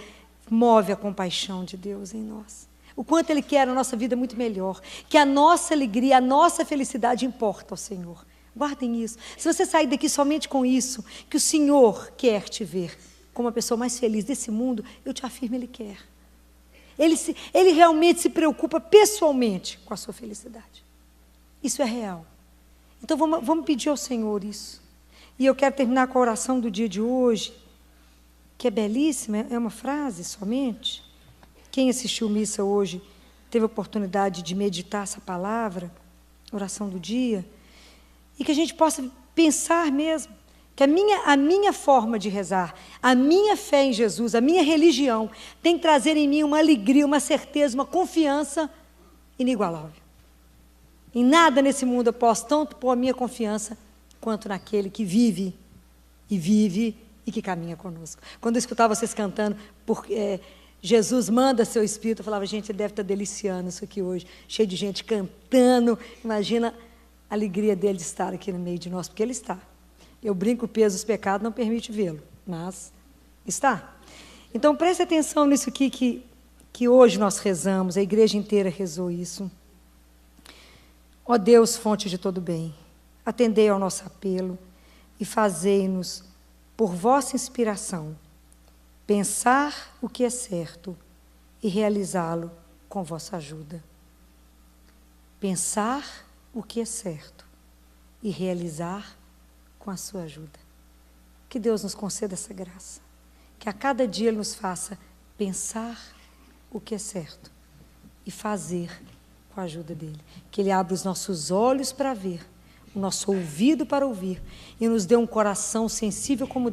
A: move a compaixão de Deus em nós. O quanto Ele quer a nossa vida muito melhor, que a nossa alegria, a nossa felicidade importa ao Senhor. Guardem isso. Se você sair daqui somente com isso, que o Senhor quer te ver como a pessoa mais feliz desse mundo, eu te afirmo, Ele quer. Ele realmente se preocupa pessoalmente com a sua felicidade. Isso é real. Então vamos pedir ao Senhor isso. E eu quero terminar com a oração do dia de hoje, que é belíssima, é uma frase somente. Quem assistiu missa hoje teve a oportunidade de meditar essa palavra, oração do dia, e que a gente possa pensar mesmo que a minha forma de rezar, a minha fé em Jesus, a minha religião, tem que trazer em mim uma alegria, uma certeza, uma confiança inigualável. Em nada nesse mundo eu posso tanto pôr a minha confiança quanto naquele que vive e que caminha conosco. Quando eu escutava vocês cantando, Jesus manda seu Espírito, eu falava, gente, ele deve estar deliciando isso aqui hoje, cheio de gente cantando, imagina a alegria dele de estar aqui no meio de nós, porque ele está. Eu brinco, o peso dos pecados não permite vê-lo, mas está. Então, preste atenção nisso aqui que hoje nós rezamos, a igreja inteira rezou isso. Ó Deus, fonte de todo bem, atendei ao nosso apelo e fazei-nos, por vossa inspiração, pensar o que é certo e realizá-lo com vossa ajuda. Pensar o que é certo e realizar com a sua ajuda. Que Deus nos conceda essa graça. Que a cada dia Ele nos faça pensar o que é certo e fazer com a ajuda dEle. Que Ele abra os nossos olhos para ver, o nosso ouvido para ouvir e nos dê um coração sensível como